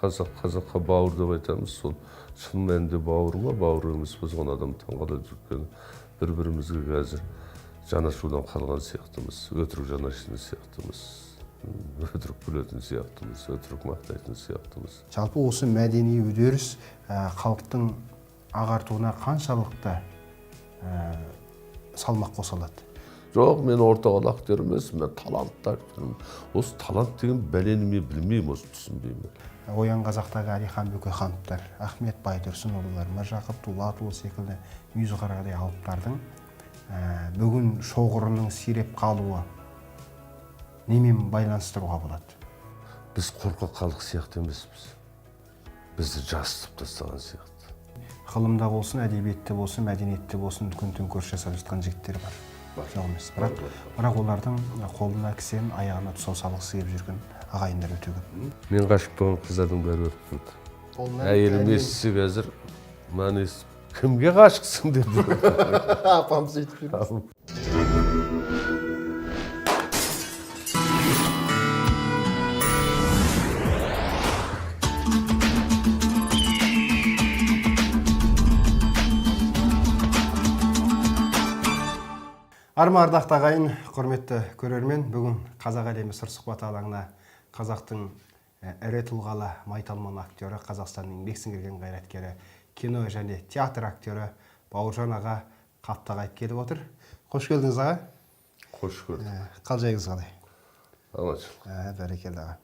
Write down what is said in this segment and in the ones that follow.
қазаққа бауыр деп айтамыз, сол шын мәнінде бауыр ма, бауыр емес пе, соған адам таңғалып жүрген, бір-бірімізге қазір жанашудан қалған сияқтымыз, өтірік жанашатын сияқтымыз, өтірік күлетін сияқтымыз, өтірік мақтайтын сияқтымыз. Жалпы осы мәдени үдеріс халықтың ағартуына қаншалықты салмақ қоса алады? Жоқ, мен ортағал актер емеспін, мен талантты актермін. Осы талант деген бәлені мен білмеймін, осы түсінбеймін. Оян қазақтағы Әлихан Бөкейхановтар, Ахмет Байтұрсынұлылар, Міржақып Дулатұлы секілді мүйізқарадай алыптардың бүгін шоғырының сиреп қалуы немен байланыстыруға болады? Біз қорқақ халық сияқты емеспіз. Бізді жасытып тастаған сияқты. Ғылымда болсын, әдебиетте болсын, мәдениетте болсын, үлкен төңкеріс жасап жатқан жігіттер бар. Жоқ емес. Бірақ олардың қолына кісен, аяғына тұсау салғысы келіп жүрген ағайындар өте көп. Мен ғашық болған қыздардың бәрі өліп кетті. Әйелім естісе қазір, маған естіп, кімге ғашықсың деп. Апам сөйтіп жүрміз. Арма ардақты ағайын, құрметті көрермен, бүгін қазақ әлемі сыр сұхбаты алаңына қазақтың ірі тұлғалы майталман актері, Қазақстанның еңбек сіңірген қайраткері, кино және театр актері Бауыржан аға Қаптағай келіп отыр. Қош келдіңіз аға. Қош көрдік. Қал жайыңыз қалай? Аманшылық. Бәрекелді аға.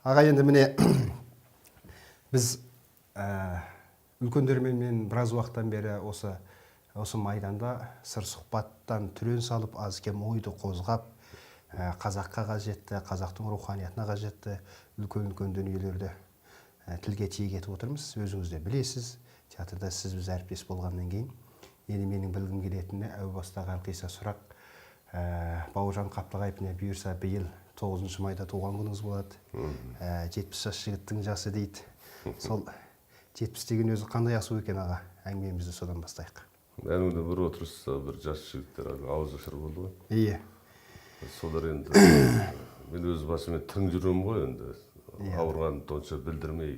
Аға, енді міне біз үлкендермен мен біраз уақыттан бері осы майданда сыр сұхбаттан түрен салып, аз кем ойды қозғап, қазаққа қажетті, қазақтың руханиятына қажетті үлкен дүниелерді тілге тиек етіп отырмыз. Өзіңіз де білесіз, театрда сіз біз әріптес болғаннан кейін, енді менің білгім келетіні әу бастағы әлқиса сұрақ, Бауыржан Қаптағай бұйырса биыл 9 майда туған күніңіз болады. 70 жас жігіттің жасы дейді. Сол 70 деген өзі қандай асу екен аға? Әңгімемізді содан бастайық. Әнімде бір отырыста бір жас жігіттер ауыз ашар болды ғой. Иә. Солар енді, мен өз басымен тың жүремін ғой енді, ауырғанымды онша білдірмей,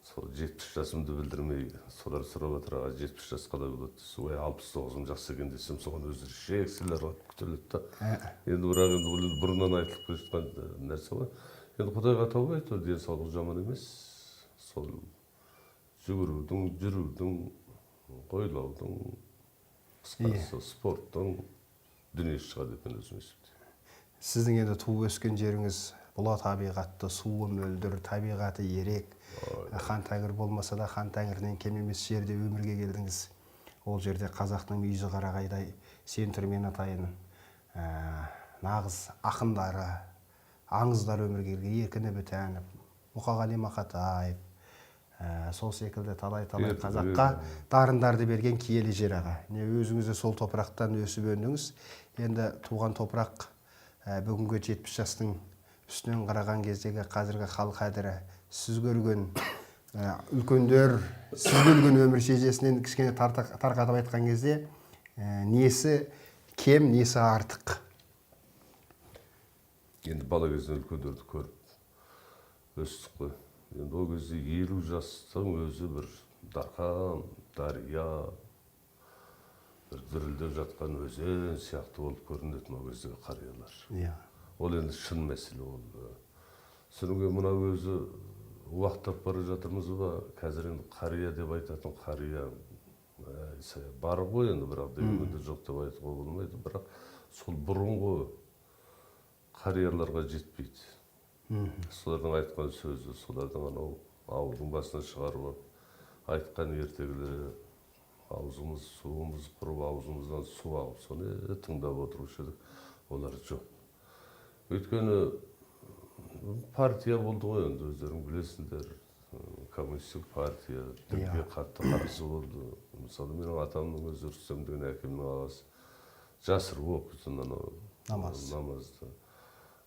сол 70 жасымды білдірмей, солар сұрап отыр, 70 жас қалай болады, ой 69-ым жақсы екен десем, соған өздері шексілер күтіледі да. Енді бірақ енді бұрыннан айтылып келе жатқан нәрсе ғой. Енді Құдайға тәубе ету, денсаулық жаман емес, сол жүгірудің, жүрудің, ойлаудың, қысқасы спорттың дүниесі шығады екен өзім есептеймін. Сіздің енді туып өскен жеріңіз бұла табиғатты, суы мөлдір, табиғаты ерек. Хан Тәңір болмаса да Хан Тәңірінен кем емес жерде өмірге келдіңіз. Ол жерде қазақтың мүйізі қарағайдай сен түрмен атайын нағыз ақындары, аңыздар өмірге келген, Еркін Өбітәнов, Мұқағали Мақатаев, сол секілді талай қазаққа дарындарды берген киелі жер аға. Өзіңізді сол топырақтан өсіп өндіңіз. Енді туған топырақ бүгінгі 70 жастың үстінен қараған кездегі қазіргі хал қадірі, сіз көрген үлкендер, сіз көрген өмір шежесінен кішкене тарқатып айтқан кезде несі кем, несі артық? Енді бала кезден үлкендерді көріп өстік қой. Енді ол кезде 50 жастың өзі бір дархан, дария, бір дүрілдеп жатқан өзен сияқты болып көрінетін ол кездегі қариялар. Ол енді шын мәселе ол. Сүрінге мына өзі уақыттап бара жатырмыз ба, қазір енді қария деп айтатын қария бар ғой енді, бірақ дегенде жоқ деп айтуға болмайды, бірақ сол бұрынғы қарияларға жетпейді. Солардың айтқан сөзі, солардың анау ауылдың басына шығарып, айтқан ертегілері, аузымыз, суымыз құрып, аузымыздан су ағып, соны тыңдап отырушы едік, олар жоқ. Өйткені партия болды ғой енді, өздерің білесіңдер, коммунистік партия, дінге қатты қарсы болды. Мысалы, менің атамның өзі Рүстем деген әкемнің ағасы жасырып оқитын намазды.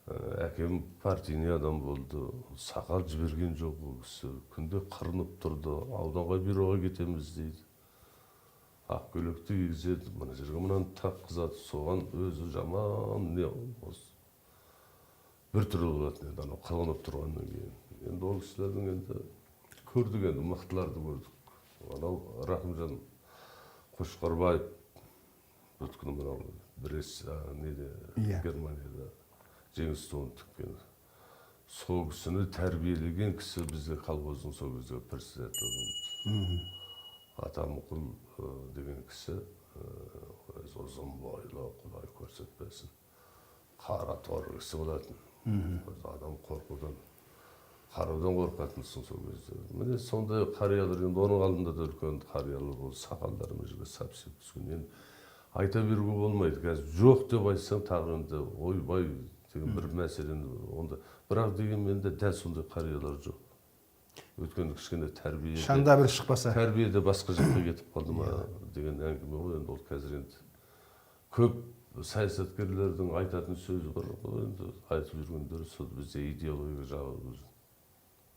Әкем партийный адам болды, сақал жіберген жоқ ол кісі, күнде қырынып тұрды, ауданға бюроға кетеміз дейді. Ақ көйлекті кигізеді, мына жерге мынаны таққызады, соған өзі жаман не осы бір түрлі болатын еді, анау қылғынып тұрғаннан кейін. енді ол кісілердің енді көрдік, енді мықтыларды көрдік. Анау Рахымжан Қошқарбаев өткені мынау неде Германияда жеңіс туын тіккен. Сол кісіні тәрбиелеген кісі бізде колхоздың сол кезде председателі болды. Атамқұл деген кісі ұзын бойлы, құдай көрсетпесін, қара торы кісі болатын. Адам қорқудан, қараудан қорқатынсың сол кезде. Міне сондай қариялар, енді оның алдында да үлкен қариялар болды, сақалдарымыз жерге сапсып түскен. Енді айта беруге болмайды. Қазір жоқ деп айтсаң тағы енді ойбай деген бір мәселені онда. Бірақ дегенмен де дәл сондай қариялар жоқ. Өйткені кішкене тәрбие. Шанда бір шықпаса. Тәрбиеде басқа жаққа кетіп қалды ма деген әңгіме ғой. Енді ол қазір енді көп саясаткерлердің айтатын сөзі бар ғой. Енді айтып жүргендері сол бізде идеология жағы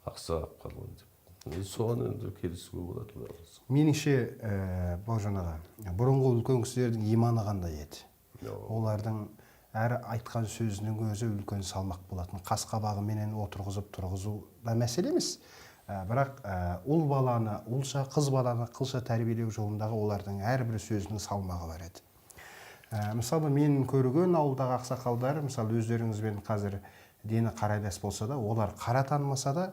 ақсап қалған деп. Соған енді келісуге болады. Меніңше, Бауыржан аға, бұрынғы үлкен кісілердің иманы қандай еді? Олардың әр айтқан сөзінің өзі үлкен салмақ болатын. Қас-қабағыменен отырғызып тұрғызу да мәселе емес. Бірақ ұл баланы, ұлша, қыз баланы қылша тәрбиелеу жолындағы олардың әрбір сөзінің салмағы бар еді. Мысалы, мен көрген ауылдағы ақсақалдар, мысалы, өздеріңізбен қазір дені қарайлас болса да, олар қара танымаса да,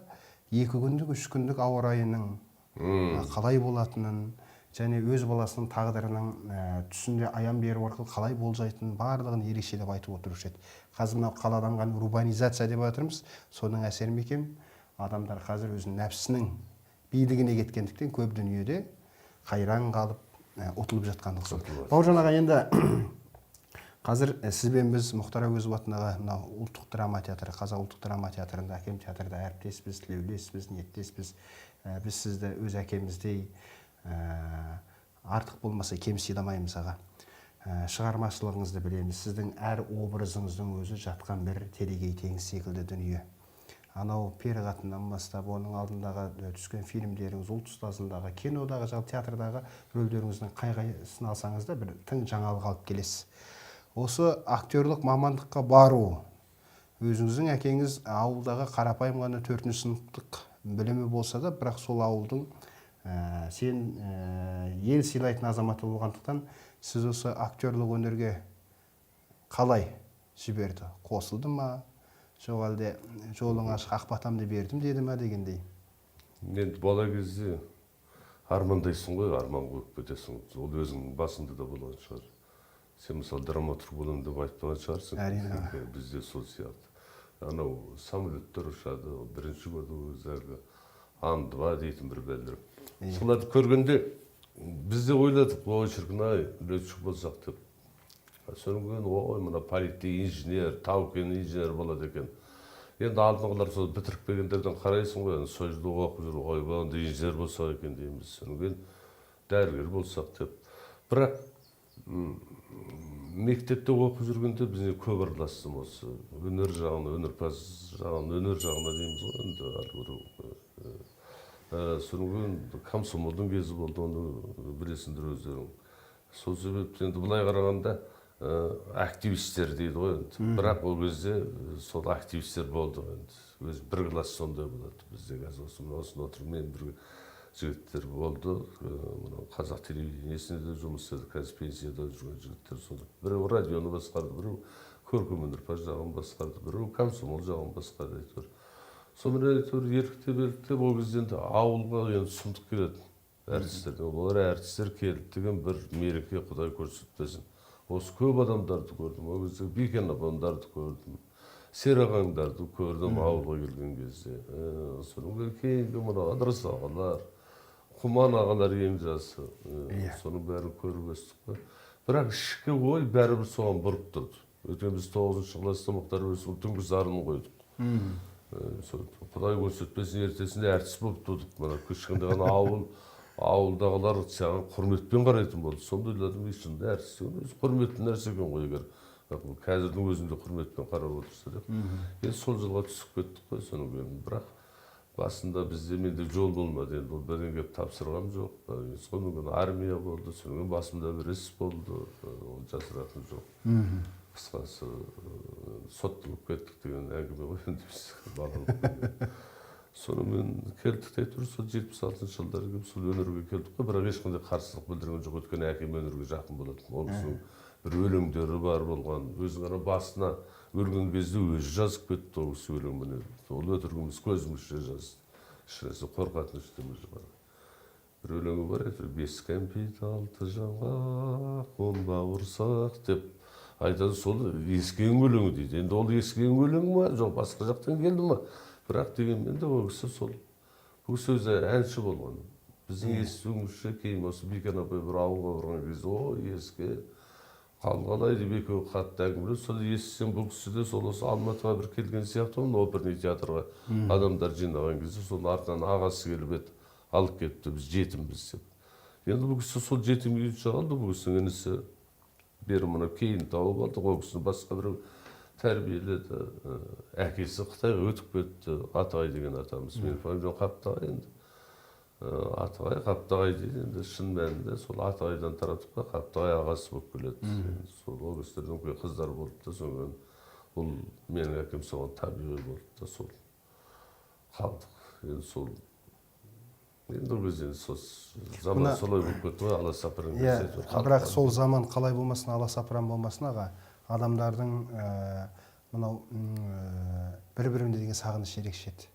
2 күндік, 3 күндік ауа райының қалай болатынын, және өз баласының тағдырының түсінде аян беру арқылы қалай болжайтынын барлығын ерекшелеп айтып отырушы еді. Қазір мынау қаладанған урбанизация деп жатырмыз, соның әсері ме екен? Адамдар қазір өзінің нәпсінің билігіне кеткендіктен көп дүниеде қайран қалып, ұтылып жатқандық сол. Бауыржан аға, енді қазір сізбен біз Мұхтар Әуезов атындағы ұлттық драма театры, Қазақ ұлттық драма театрында, Әкем театрда әріптеспіз, тілеулеспіз, ниеттеспіз. Біз сізді өз әкеміздей артық болмаса кем сыйламаймыз аға. Шығармашылығыңызды білеміз. Сіздің әр образыңыздың өзі жатқан бір телегей теңіз секілді дүние. Анау пері қатыннан бастап, оның алдындағы түскен фильмдеріңіз, ұлт ұстазындағы, кинодағы, театрдағы рөлдеріңіздің қай-қайсысын алсаңыз да бір тың жаңалық алып келесіз. Осы актерлік мамандыққа бару, өзіңіздің әкеңіз ауылдағы қарапайым ғана 4-ші сыныптық білімі болса да, бірақ сол ауылдың сен ел сыйлайтын азаматы болғандықтан, сіз осы актерлік өнерге қалай жіберді? Қосылды ма? Жоқ әлде жолың ашық, ақ батамды бердім деді ма дегендей? Енді бала кезде армандайсың ғой, арман қойып кетесің. Ол өзің басында да болған шығар. Сен мысалы драматург боламын деп айтпаған шығарсың. Әрине. Бізде сол сияқты. Анау самолеттер ұшады, бірінші көрді Ан-2 дейтін бір бәлдір. Соларды көргенде бізде ойладық, ой шіркін-ай, летчик болсақ деп. Содан кейін, ой, мына политтей инженер, тау-кен инженер болады екен. Енді алдыңғылар сол бітіріп келгендерден қарайсың ғой, сол жерде оқып жүр, ой, онда инженер болсақ екен дейміз. Содан кейін дәрігер болсақ деп. Бірақ мектепте оқып жүргенде бізге көп араластым осы өнер жағына, өнерпаз жағына, өнер жағына дейміз ғой енді. Содан кейін комсомолдың кезі болды, оны білесіңдер өздерің. Сол себепті енді былай қарағанда активистер дейді ғой енді. Бірақ ол кезде сол активистер болды ғой енді. Өз бір класс сондай болады бізде қазір осында отырмен бір жігіттер болды. Қазақ телевидениесінде де жұмыс істеді, қазір пенсияда жүрген жігіттер сондай. Біреу радионы басқарды, біреу көркем өнерпаз жағын басқарды, біреу комсомол жағын басқарды әйтеуір. Сонымен әйтеуір еріктеп ол кезде енді ауылға енді сұмдық келеді әртістер. Олар әртістер келді деген бір мереке, құдай көрсетпесін. Осы көп адамдарды көрдім, ол кезде Бикен апамдарды көрдім, Серағаңдарды көрдім ауылға келген кезде. Соның кейінгі мына Ыдырыс ағалар, Құман ағалар ең жасы, соның бәрін көріп өстік қой. Бірақ ішкі ой бәрібір соған бұрып тұрды. Өткен біз 9-шы класста Мұхтар Әуезов түнгі зарын қойдық. Құдай көрсетпесін ертесінде әртіс болып тұрдық. Мына кішкентай ғана ауылдағылар саған құрметпен қарайтын болды. Сонда ойладым, шынында әртіс деген өзі құрметті нәрсе екен ғой егер. Қазірдің өзінде құрметпен қарап отырса деп. Енді сол жылға түсіп кеттік қой, соның кейін. Бірақ басында бізде менде жол болмады, енді ол бірден келіп тапсырғам жоқ. Соның кейін армия болды, соның кейін басымда бір іс болды, ол жасыратын жоқ. Қысқасы сотталып кеттік деген әңгіме ғой енді біз балалық. сонымен келдік те әйтеуір сол 76 жылдары келіп сол өнерге келдік қой, бірақ ешқандай қарсылық білдірген жоқ. Өйткені әкем өнерге жақын болатын. Ол кісінің бір өлеңдері бар болған. Өзінің ана басына өлген кезде өзі жазып кетті ол кісі өлеңмен. Ол өтірігіміз көзімізше жазды. Ешнәрсе қорқатын ештеңе бар. Бір өлеңі бар еді, 5 кәмпит 6 жаңғақ 10 бауырсақ деп айтады. Сол ескіген өлеңі дейді. Енді ол ескіген өлеңі ма, жоқ басқа жақтан келді ма? Бірақ дегенмен де ол кісі сол, бұл кісі өзі әнші болған. Біздің естуімізше кейін осы Бикен апай бір ауылға барған кезде, о еске қалай деп екеуі қатты әңгімелесіп, сол естісем бұл кісі де сол осы Алматыға бір келген сияқты, оперный театрға адамдар жинаған кезде соның артынан ағасы келіп еді, алып кетті, біз жетімбіз деп. Енді бұл кісі сол жетім үйде қалды, бұл кісінің інісі бері мына кейін тауып алды, ол кісіні басқа бір тәрбиеледі. Әкесі Қытайға өтіп кетті, Атығай деген атамыз. Мен фамилиям Қаптағай енді. Атығай, Қаптағай дейді, енді шын мәнінде сол Атығайдан таратып та Қаптағай ағасы болып келеді. Сол ол кісілердің көй қыздар болды да, соңын бұл менің әкем соған табиғи болды да, сол қалдық. Енді сол енді ол кезде сол заман солай болып кетті ғой, аласапыран кезде. Бірақ сол заман қалай болмасын, аласапыран болмасын аға, адамдардың мынау бір-біріне деген сағыныш ерекше еді.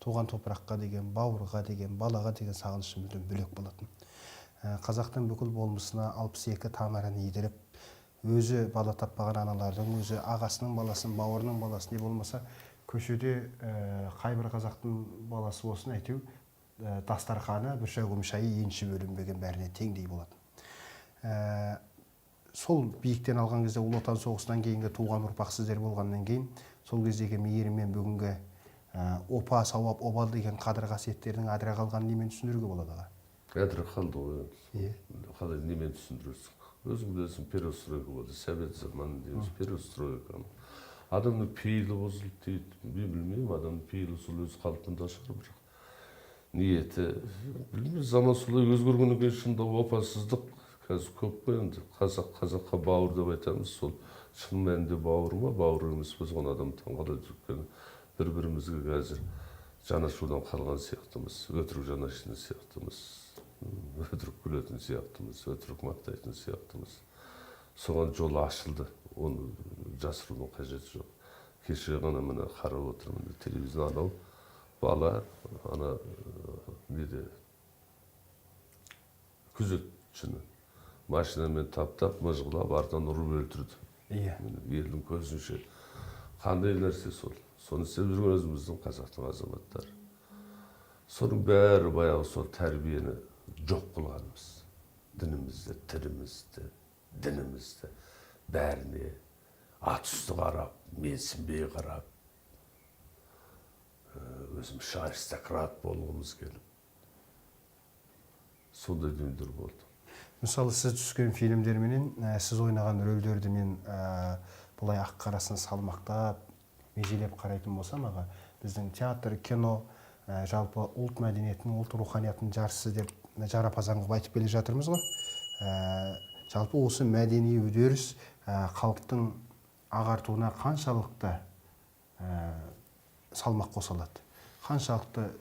Туған топыраққа деген, бауырға деген, балаға деген сағынышы мүлдем бөлек болатын. Қазақтың бүкіл болмысына 62 тамырын едіріп, өзі бала таппаған аналардың, өзі ағасының баласын, бауырының баласын, не болмаса, көшеде қай бір қазақтың баласы болсын, әйтеу дастарханы бір шәугім шайы енші бөлінбеген бәріне теңдей болатын. Сол биіктен алған кезде Ұлы Отан соғысынан кейінгі туған ұрпақ сіздер болғаннан кейін, сол кездегі мейірім мен бүгінгі опа, сауап, обал деген қадір қасиеттердің адыра қалғанын немен түсіндіруге болады аға? Адыра қалды ғой. Қалай немен түсіндіресің? Өзің білесің, перестройка болды. Совет заманы дейміз, перестройка. Адамның пейілі бұзылды дейді. Мен білмеймін, адамның пейілі сол өз қалпында шығар, бірақ ниеті. Білмеймін, заман солай өзгергеннен кейін шында опасыздық қазір көп қой. Енді қазаққа бауыр деп айтамыз, сол шын мәнінде бауыр ма, бауыр емес пе, соған адам таңғалады. Өйткені бір-бірімізге қазір жанашудан қалған сияқтымыз, өтірік жанашатын сияқтымыз, өтірік күлетін сияқтымыз, өтірік мақтайтын сияқтымыз. Соған жол ашылды, оны жасырудың қажеті жоқ. Кеше ғана міне қарап отырмын, телевизор анау бала ана неде күзетшіні машинамен таптап, мыжғылап, артынан ұрып өлтірді. Елдің көзінше қандай нәрсе сол? Соны істеп жүрген өзіміздің қазақтың азаматтары. Соның бәрі баяғы сол тәрбиені жоқ қылғанымыз. Дінімізді, тілімізді, дінімізді бәріне атүсті қарап, менсінбей қарап, өзімізше аристократ болғымыз келіп. Сондай дүниелер болды. Мысалы, сіз түскен фильмдерменен, сіз ойнаған рөлдерді мен бұлай ақ қарасын салмақтап, межелеп қарайтын болсам, аға, біздің театр, кино, жалпы ұлт мәдениетінің, ұлт руханиятының жаршысы деп жарапазан қылып айтып келе жатырмыз ғой. Жалпы осы мәдени үдеріс халықтың ағартуына қаншалықты салмақ қоса алады, қаншалықты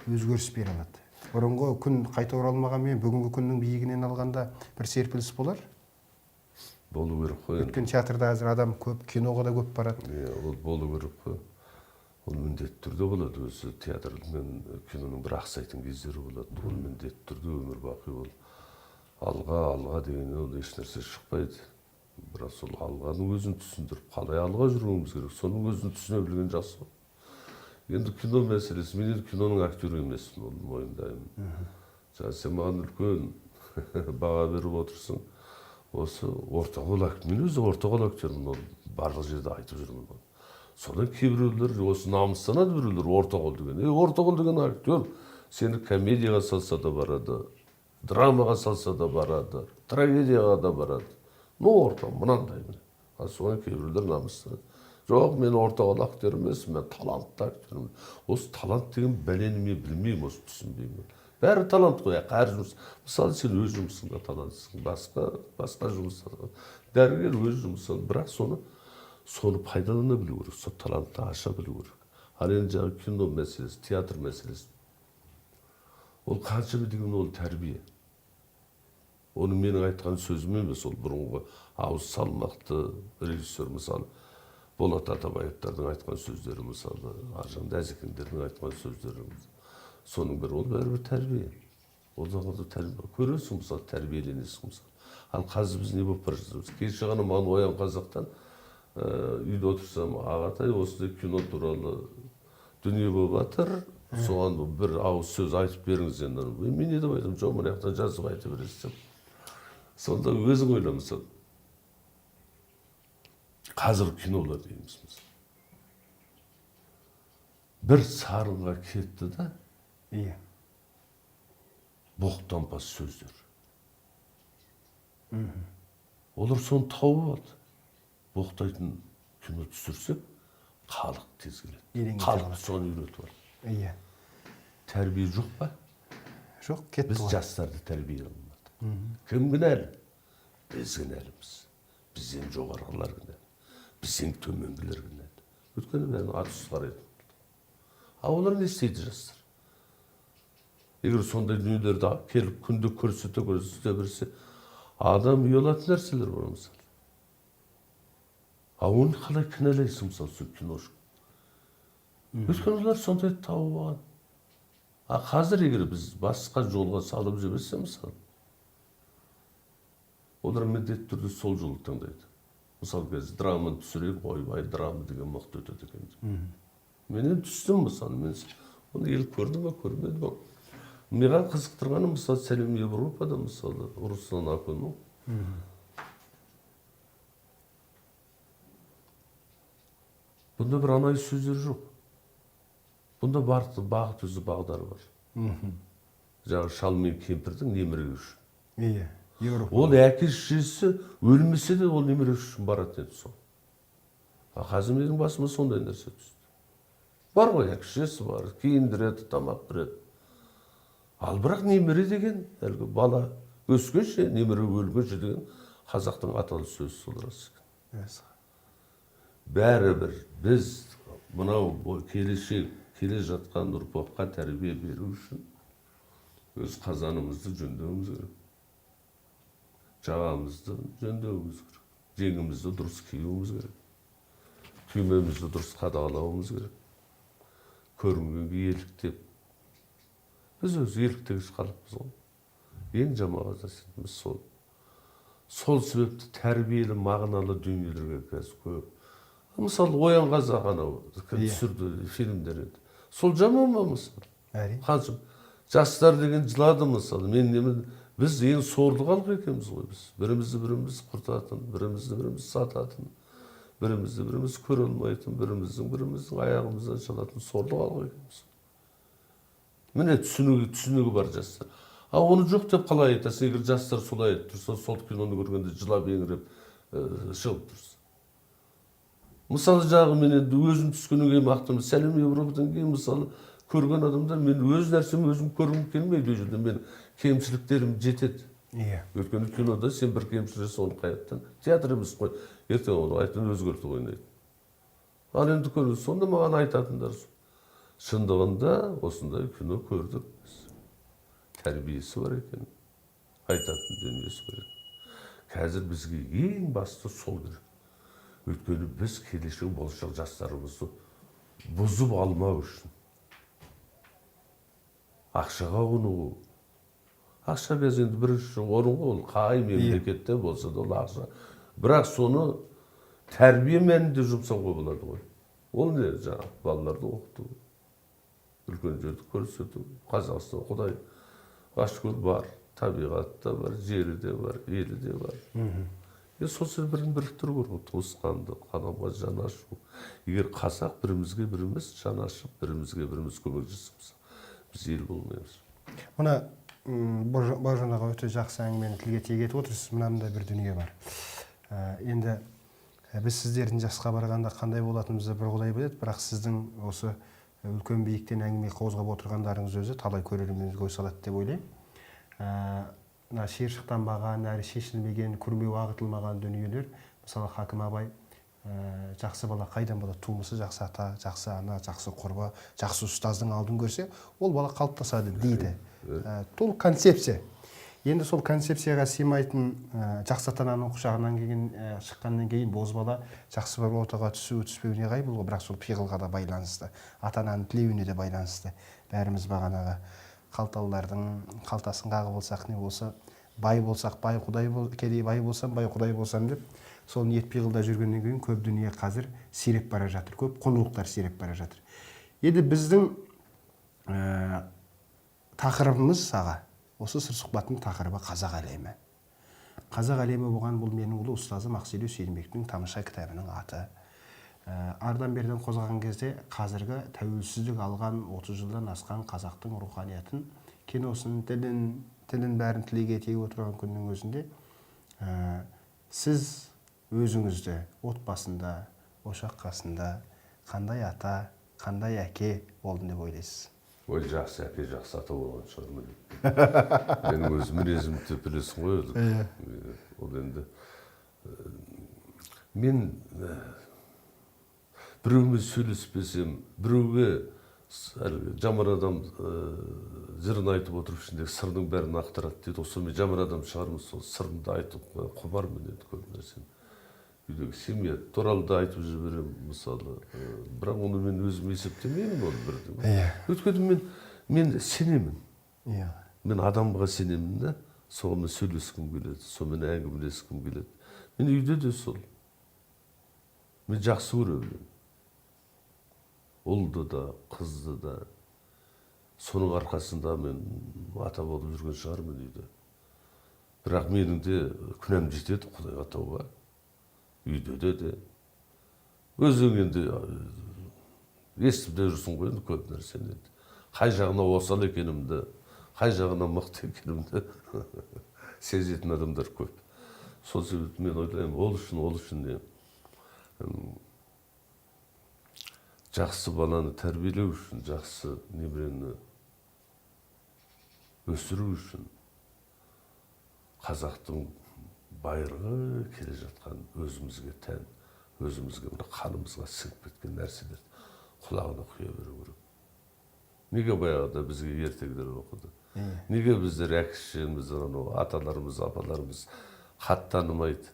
өзгеріс бере алады. Бұрынғы күн қайта оралмағанмен бүгінгі күннің биігінен алғанда бір серпіліс болар. Болу керек қой. Өткен театрда әзір адам көп, киноға да көп барады. Ол болу керек қой. Ол міндетті түрде болады. Өзі театр мен киноның бір ақсайтын кездері болады. Ол міндетті түрде өмір бақи ол. Алға деген ол ешнәрсе шықпайды. Бірақ сол алғаның өзін түсіндіріп, қалай алға жүруіміз керек, соның өзін түсіне білген жақсы. Енді кино мәселесі, мен енді киноның актері емеспін, оны мойындаймын. Жаңа сен маған үлкен баға беріп отырсың. Осы ортақол актер, мен өзі ортақол актермін, ол барлық жерде айтып жүрмін. Содан кейбіреулер осы намыстанады, біреулер ортақол деген. Ортақол деген актер сені комедияға салса да барады, драмаға салса да барады, трагедияға да барады. Ортақ, мынандай міне. Соған кейбіреулер намыстанады. Жоқ, мен ортақол актер емеспін, мен талантты актермін. Осы талант деген бәлені мен білмеймін, осы түсінбеймін. Бәрі талант қой, әр жұмыс. Мысалы, сен өз жұмысыңда таланттысың, басқа жұмыста. Дәрігер өз жұмысы, бірақ соны пайдалана білу керек, сол талантты аша білу керек. Ал енді жаңағы кино мәселесі, театр мәселесі. Ол қаншама деген ол тәрбие. Оны менің айтқан сөзім емес, ол бұрынғы ауыз салмақты режиссер, мысалы, Болат Атабаевтардың айтқан сөздері, мысалы, Аржан Әзекеңдердің айтқан сөздері. Соның бірі, ол бәрібір тәрбие. Ол жағында тәрбие. Көресің, мысалы, тәрбиеленесің, мысалы. Ал қазір біз не болып бара жатырмыз? Кеше ғана маған Оян Қазақтан үйде отырсам, ағатай, осындай кино туралы дүние болып жатыр, соған бір ауыз сөз айтып беріңіз енді. Мен не деп айтамын? Жоқ, мына жақтан жазып айта бересіз деп. Сонда өзің ойла, мысалы. Қазір кинолар дейміз. Бір сарынға кетті да, Иә. боқтанпас сөздер. Олар соны тауып алды. Боқтайтын кино түсірсек, халық тез келеді. Халық соны үйретіп алды. Иә. Тәрбие жоқ па? Жоқ, кетті. Біз жастарды тәрбие алмадық. Кім кінәлі? Біз кінәліміз. Бізден жоғарғылар кінәлі. Бізден төменгілер кінәлі. Өйткені бәрін атыс қарайды. А олар не істейді жастар? Егер сондай дүниелерді келіп күнде көрсете берсе, адам ұялатын нәрселер бар, мысалы. А оны қалай кінәлайсың, мысалы, сол киношық? Өйткені олар сондай тауып алған. А қазір егер біз басқа жолға салып жіберсе, мысалы, олар міндетті түрде сол жолды таңдайды. Мысалы, қазір драманы түсірейік, ойбай, драма деген мықты өтеді екен. Мен енді түстім, мысалы, мен оны ел көрді ма, көрмеді ма? Маған қызықтырғаны, мысалы, Сәлем Европада, мысалы, Руслан Акунов. Бұнда бір анай сөздер жоқ. Бұнда бағыт өзі бағдары бар. Жаңағы шал мен кемпірдің немере үшін. Иә. Ол әке-шешесі өлмесе де ол немере үшін баратын еді сол. А қазір менің басыма сондай нәрсе түсті. Бар ғой, әке-шешесі бар, киіндіреді, тамақ береді. Ал бірақ немере деген, әлгі бала өскенше, немере өлгенше деген қазақтың аталы сөзі сол рас екен. Бәрібір біз мынау келе жатқан ұрпаққа тәрбие беру үшін өз қазанымызды жөндеуіміз керек. Жағамызды жөндеуіміз керек. Жеңімізді дұрыс киюіміз керек. Күймемізді дұрыс қадағалауымыз керек. Көрінгенге еліктеп. Біз өз еліктегіш қалыппыз ғой. Ең жаман нәрсеміз сол. Сол себепті тәрбиелі, мағыналы дүниелерге қазір көп. Мысалы, Оян Қазақ анау түсірді фильмдер еді. Сол жаман ба, мысалы? Қаншым жастар деген жылады, мысалы. Біз ең сорлы халық екенбіз ғой. Біз бірімізді құртатын, бірімізді сататын, бірімізді көре алмайтын, біріміздің аяғымыздан шалатын сорлы халық екенбіз. Міне түсінігі бар жастар. А оны жоқ деп қалай айтасың? Егер жастар солай айтып тұрса, сол киноны көргенде жылап еңіреп шығып тұрса. Мысалы, жағы мен енді өзім түскеннен кейін мақтым. Сәлем Европадан кейін, мысалы, көрген адамдар, мен өз нәрсем өзім көргім келмейді. Ол жерде мен кемшіліктерім жетеді. Өйткені кинода сен бір кемшілік оны қаяттан. Театр емес қой. Ертең оны айтын өзгертіп ойнайды. Ал енді көрді. Сонда маған айтатындар. Шындығында осындай кино көрдік. Тәрбиесі бар екен. Айтатын дүниесі бар екен. Қазір бізге ең басты сол керек. Өйткені біз келешек болашақ жастарымызды бұзып алмау үшін. Ақшаға қонуы. Ақша қазір енді бірінші орын ғой, ол қай мемлекетте болса да ол ақша. Бірақ соны тәрбие мәнінде жұмсауға болады ғой. Ол не жаңағы балаларды оқыту, үлкен жерді көрсету. Қазақстан Құдай ашкөл бар, табиғатта бар, жері де бар, елі де бар. Сосын бірін біріктіру керек, туысқанды, қадамға жан ашу. Егер қазақ бірімізге біріміз жан ашып, бірімізге біріміз көмектесеміз, біз ел болмаймыз. Мына Бауыржан аға өте жақсы әңгімені тілге тиек етіп отырсыз. Мынандай бір дүние бар. Енді біз сіздердің жасқа барғанда қандай болатынымызды бір құдай біледі, бірақ сіздің осы үлкен биіктен әңгіме қозғап отырғандарыңыз өзі талай көрерменге ой салады деп ойлаймын. Шиыршықтанбаған, әрі шешілмеген, күрмеу ағытылмаған дүниелер. Мысалы, Хакім абай жақсы бала қайдан болады? Тумысы жақсы ата, жақсы ана, жақсы құрба, жақсы ұстаздың алдын көрсе, ол бала қалыптасады дейді. Бұл концепция. Енді сол концепцияға сыймайтын жақсы ата-ананың құшағынан шыққаннан кейін бозбала жақсы бір ортаға түсуі түспеуіне қай бұл, бірақ сол пиғылға да байланысты, ата-ананың тілеуіне де байланысты. Бәріміз бағанағы қалталардың қалтасын қағып болсақ не болса, бай болсақ бай құдай кедей бай болсам бай құдай болсам деп сол ниет пиғылда жүргеннен кейін көп дүние қазір сиреп бара жатыр, көп құндылықтар сиреп бара жатыр. Енді біздің тақырыбымыз аға, осы сыр сұхбаттың тақырыбы қазақ әлемі. Қазақ әлемі болған бұл менің ұлы ұстазым Ақселеу Сейдімбектің тамаша кітабының аты. Ардан берден қозғаған кезде қазіргі тәуелсіздік алған 30 жылдан асқан қазақтың руханиятын, киносын, тілін бәрін тілеге тиіп отырған күннің өзінде сіз өзіңізді отбасында, ошақ қасында қандай ата, қандай әке болдым деп ойлайсыз? Ой, жақсы әке, жақсы ата болған шығармын деп. Менің өз мінезімді білесің ғой. Ол енді мен біреумен сөйлеспесем, біреуге жаман адам жырын айтып отырып ішіндегі сырдың бәрін ақтарады дейді. Осы мен жаман адам шығармын, сол сырымды айтып құмармын енді көп нәрсені. Үйдегі семья туралы да айтып жіберемін мысалы. Бірақ оны мен өзім есептемеймін оны бірден. Өйткені мен сенемін. Мен адамға сенемін да, соған сөйлескім келеді, сонымен әңгімелескім келеді. Мен үйде де сол. Мен жақсы көремін. Ұлды да, қызды да. Соның арқасында мен ата болып жүрген шығармын үйде. Бірақ менің де күнәм жетеді Құдайға тауба. Үйде де. Өзің енді естіп де жүрсің ғой енді көп нәрсені. Қай жағына осал екенімді, қай жағына мықты екенімді сезетін адамдар көп. Сол себепті мен ойлаймын, ол үшін не? Жақсы баланы тәрбиелеу үшін, жақсы немерені өсіру үшін қазақтың байырғы келе жатқан өзімізге тән, өзімізге қанымызға сіңіп кеткен нәрселер құлағына құя беру керек. Неге баяғыда бізге ертегілер оқыды? Неге біздер әке-шешеміз, аталарымыз, апаларымыз хат танымайды?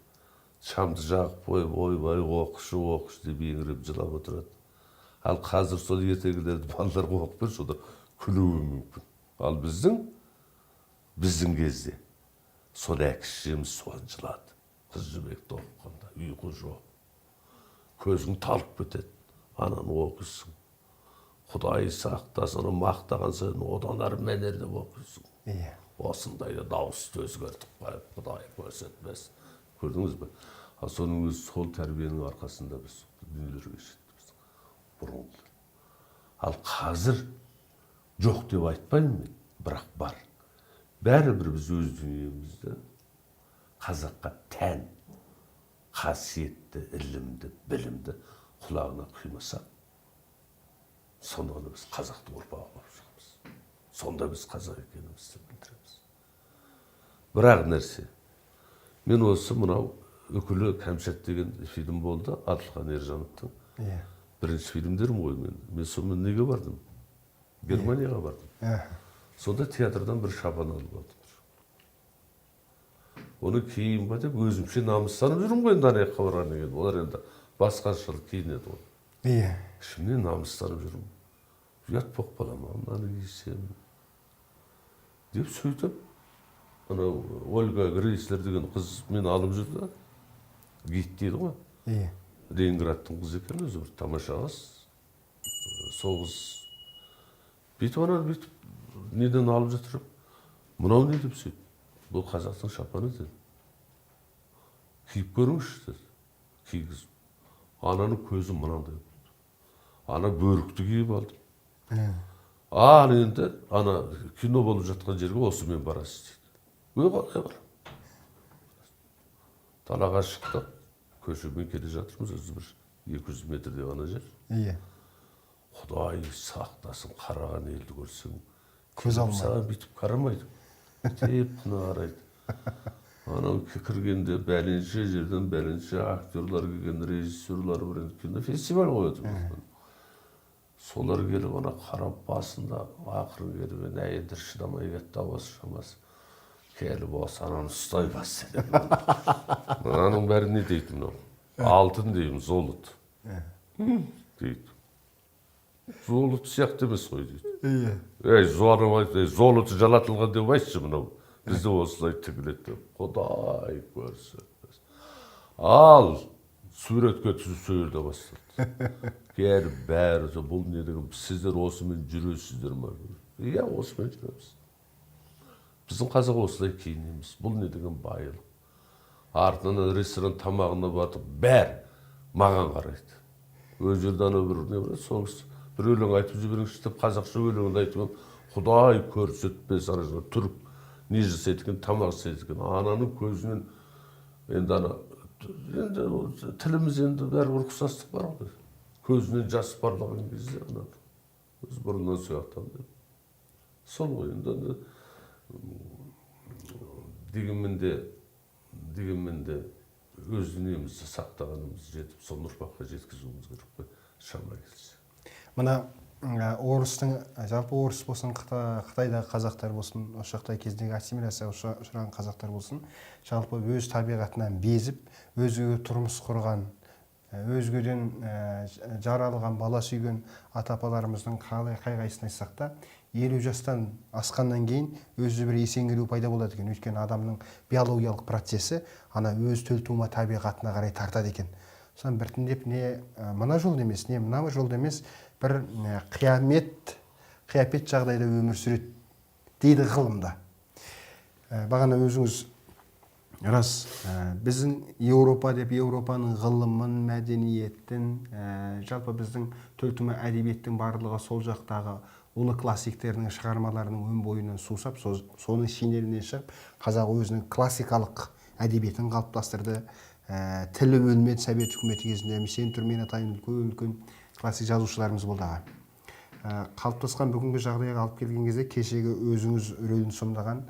Шамды жағып қойып, ойбай оқышы деп еңіреп жылап отырады. Ал қазір сол ертегілерді балаларға оқып берсе, олар күлуі мүмкін. Ал біздің кезде сол әке-шешеміз соған жылады. Қыз жібекті оқығанда ұйқы жоқ. Көзің талып кетеді. Ананы оқисың. Құдай сақтасын, мақтаған сайын одан ары мәнерлеп оқисың. Осындайда дауысты өзгертіп қойып, Құдай көрсетпес. Көрдіңіз бе? Ал соның өзі сол тәрбиенің арқасында біз дүниелерге жеттік. Бұрынғы. Ал қазір жоқ деп айтпаймын мен, бірақ бар. Бәрібір біз өз дүниемізді қазаққа тән, қасиетті, ілімді, білімді құлағына құймасақ, сонда біз қазақтың ұрпағы болып шығамыз. Сонда біз қазақ екенімізді білдіреміз. Бірақ нәрсе, мен осы мынау үкілі кәмшат деген фильм болды, Адылхан Ержановтың. Бірінші фильмдерім ғой мен. Мен сонымен неге бардым? Германияға бардым. Сонда театрдан бір шапан алып алдым. Оны киейін ба деп өзімше намыстанып жүрмін ғой енді аяққа барғаннан кейін. Олар енді басқашалық киінеді ғой. Ішімнен намыстанып жүрмін. Ұят болып қала ма, мынаны кисем деп сөйтіп, анау Ольга Грейслер деген қыз мені алып жүрді. Гид дейді ғой. Ленинградтың қызы екен өзі, бір тамаша қыз. Соғыс. Бүйтіп ананы бүйтіп неден алып жатыр. Мынау не деп сөйтіп. Бұл қазақтың шапаны деді. Киіп көріңізші деді. Кигізіп. Ананың көзі мынандай болды. Ана бөрікті киіп алдым. Енді ана кино болып жатқан жерге осымен барасыз дейді. Қалай барам? Далаға шықтық. Көшемен келе жатырмыз, өзі бір 200 метрде ғана жер. Құдай сақтасын, қараған елді көрсең, көз алмай. Саған бүйтіп қарамайды. Теп қына қарайды. Анау кіргенде бәленше жерден бәленше актерлар келген, режиссерлар бір кинофестиваль қояды. Солар келіп ана қарап басында ақырын келіп әйелдер шыдамай кетті, ауасы шамасы. Келіп осы ананы ұстай бастады. Ананың бәрі не дейді мынау? Алтын деймін, золот. Дейді. Золот сияқты емес қой дейді. Ей, золоты жалатылған деп айтшы мынау. Бізді осылай тігіледі деп. Құдай көрсін. Ал, суретке түсіп сөйледе бастады. Келіп бәрі, бұл не деген, сіздер осымен жүресіздер ма? Иә, осымен жүреміз. Біздің қазақ осылай киінеміз. Бұл не деген байылық. Артынан ресторан тамағына батып, бәр маған қарайды. Өз жерде ана бір не бар, соңыз бір өлең айтып жіберіңізші деп қазақша өлеңді айтып, Құдай көрсетпес, ана түрік не жасайды, тамақ жасайды екен. Ананың көзінен енді ана тіліміз енді бәрібір ұқсастық бар ғой. Көзінен жас барлаған кезде ана өз бұрыннан сияқтанды. Сол ғой енді дегенмен де өз дүниемізді сақтағанымыз жетіп, сол ұрпаққа жеткізуіміз керек қой, шама келсе. Мына орыстың, жалпы орыс болсын, Қытайдағы қазақтар болсын, осы жақта кезіндегі ассимиляцияға ұшыраған қазақтар болсын, жалпы өз табиғатынан безіп, өзге тұрмыс құрған, өзгеден жаралған, бала сүйген ата-апаларымыздың қай қайсысын айтсақ та, 50 жастан асқаннан кейін өзі бір есеңгіреу пайда болады екен. Өйткені адамның биологиялық процесі ана өз төлтума табиғатына қарай тартады екен. Содан біртіндеп не мына жолда емес, не мына жолда емес, бір қиямет жағдайда өмір сүреді дейді ғылымда. Бағана өзіңіз рас, біздің Еуропа деп, Еуропаның ғылымын, мәдениеттің, жалпы біздің төлтума әдебиеттің барлығы сол жақтағы ұлы классиктердің шығармаларының өн бойынан сусап, соның шинелінен шығып, қазақ өзінің классикалық әдебиетін қалыптастырды. Тілі өлмеді Совет үкіметі кезінде, Сен түрмен атайын үлкен классик жазушыларымыз болды аға. Қалыптасқан бүгінгі жағдайға алып келген кезде кешегі өзіңіз рөлін сомдаған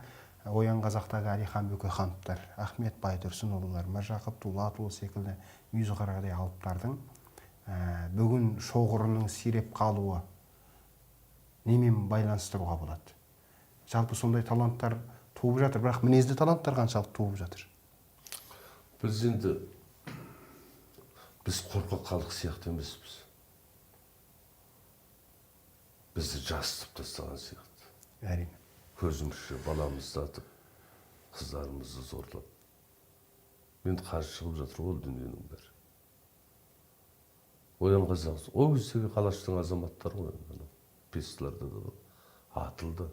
Оян қазақтағы Әлихан Бөкейхановтар, Ахмет Байтұрсынұлылар, Міржақып Дулатұлы секілді мүйізқарадай алыптардың бүгін шоғырының сиреп қалуы немен байланыстыруға болады? Жалпы сондай таланттар туып жатыр, бірақ мінезді таланттар қаншалықты туып жатыр? Біз қорқақ халық сияқты емеспіз. Бізді жасытып тастаған сияқты. Әрине. Көзімізше баламызды атып, қыздарымызды зорлап. Мен қарсы шығып жатыр ол дүниенің бәрі. Оян қазақ, ол кездегі қалаштың азаматтары ғой, пьесаларда да атылды,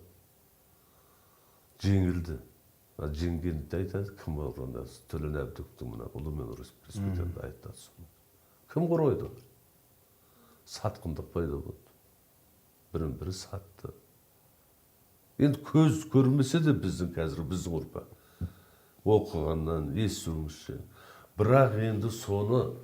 жеңілді. Жеңгенді айтады, кім орында? Төлен Әбдіктің мына ұлымен республикада айтады. Кім қорғайды? Сатқындық пайда болды. Бірін-бірі сатты. Енді көз көрмесе де біздің ұрпақ оқығаннан, естуімізше. Бірақ енді соны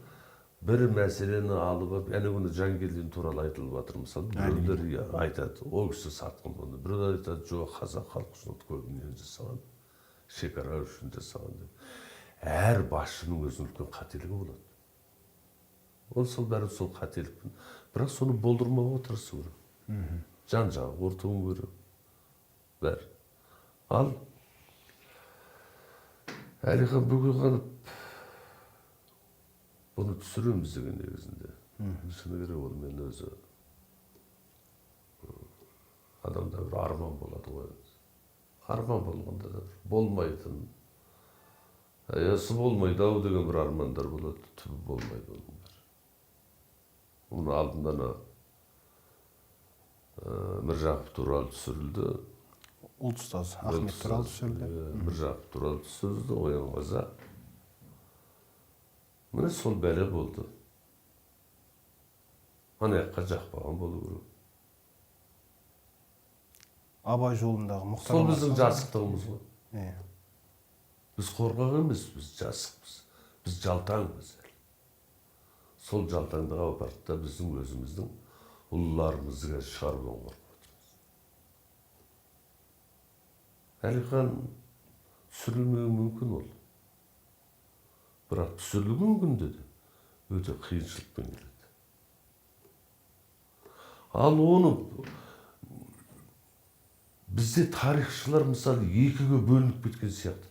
бір мәселені алып, әне күні Жангелдин туралы айтылып жатыр. Мысалы, біреулер айтады, ол кісі сатқын болды. Біреулер айтады, жоқ, қазақ халқы үшін көбінен жасаған, шекара үшін жасаған деп. Әр басшының өзінің үлкен қателігі болады. Ол сол бәрі сол қателікпен. Бірақ соны болдырмауға тырысу керек. Жан-жағы ортуын керек. Бәрі. Ал Әлихан Бөкейханов бұны түсіреміз деген негізінде. Шыны керек ол мен өзі адамда бір арман болады ғой. Арман болғанда да болмайтын. Аясы болмайды ау деген бір армандар болады. Түбі болмайды оның бәрі. Оның алдында Міржақып туралы түсірілді. Ұлтұстаз Ахмет туралы түсірілді. Міржақып туралы түсірілді, Оян қазақ. Міне сол бәле болды. Анаяққа жақпаған болу керек. Абай жолындағы мұқтар. Сол біздің жасықтығымыз ғой. Біз қорқақ емес, біз жасықпыз. Біз жалтаңбыз. Сол жалтаңдыға апарып біздің өзіміздің ұлыларымызға шығарудан қорқып отырмыз. Әлихан түсірілмеуі мүмкін ол. Бірақ түсірілген күнде де өте қиыншылықпен келеді. Ал оны бізде тарихшылар мысалы екіге бөлініп кеткен сияқты.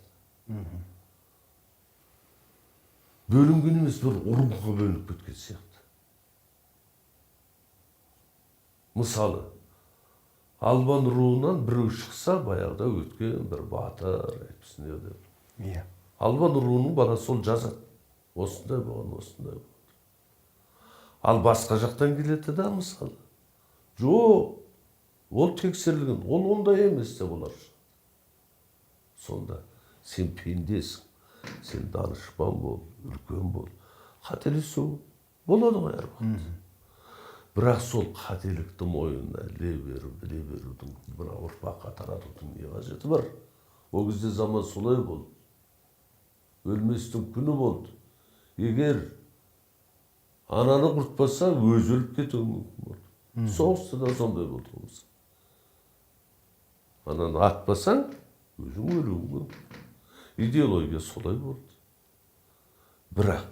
Бөлінген емес, бір ұрымға бөлініп кеткен сияқты. Мысалы, Албан руынан біреу шықса, баяғыда өткен бір батыр, әйтпісіне деп. Иә. Албан руының баласы сол жазады. Осындай болған, осындай болған. Ал басқа жақтан келеді да, мысалы. Жоқ, ол тексерілген, ол ондай емес деп олар. Сонда сен пендесің, сен данышпан бол, үлкен бол. Қателесу болады ғой әр уақыт. Бірақ сол қателікті мойнына іле берудің, мына ұрпаққа таратудың не қажеті бар? Ол кезде заман солай болды. Өлместің күні болды. Егер ананы құртпаса, өзі өліп кетуі мүмкін болды. Соғыста да сондай болды ғой. Ананы атпасаң, өзің өлуің мүмкін. Идеология солай болды. Бірақ,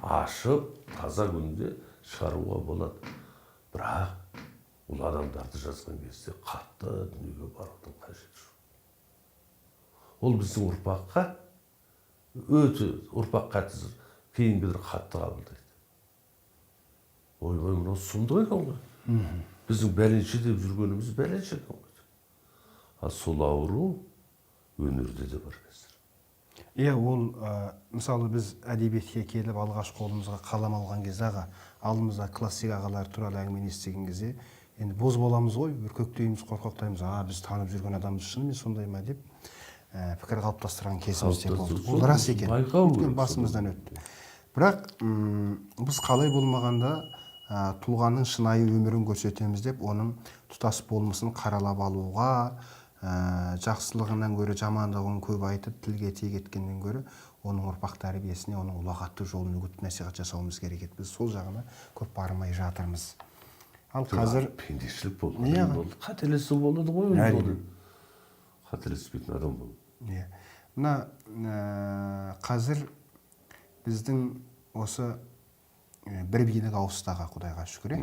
ашып, таза күнде шығаруға болады. Бірақ, ол адамдарды жазған кезде қатты дүниеге барудың қажеті жоқ. Ол біздің ұрпаққа өте ұрпаққа кейінгілер қатты қабылдайды. Ойбай, мынау сұмдық екен ғой. Біздің бәленше деп жүргеніміз бәленше екен ғой. Ал сол ауру өнерде де бар қазір. Иә, ол мысалы біз әдебиетке келіп алғаш қолымызға қалам алған кезде аға, алдымызда классик ағалар туралы әңгіме естіген кезде, енді боз боламыз ғой, үркектейміз, қорқақтаймыз, біз танып жүрген адамымыз шынымен сондай ма деп пікір қалыптастырған кезіміз де болды. Ол рас екен. Өткен басымыздан өтті. Бірақ біз қалай болмағанда тұлғаның шынайы өмірін көрсетеміз деп, оның тұтас болмысын қаралап алуға, жақсылығынан гөрі жамандығын көп айтып, тілге тиек еткеннен гөрі, оның ұрпақ тәрбиесіне, оның ұлағатты жолын үгіт насихат жасауымыз керек еді. Біз сол жағына көп бармай жатырмыз. Ал қазір пендешілік болды. Қателесу болады ғой. Қателеспейтін адам бол. Мына қазір біздің осы бір билік ауыстаға, Құдайға шүкір.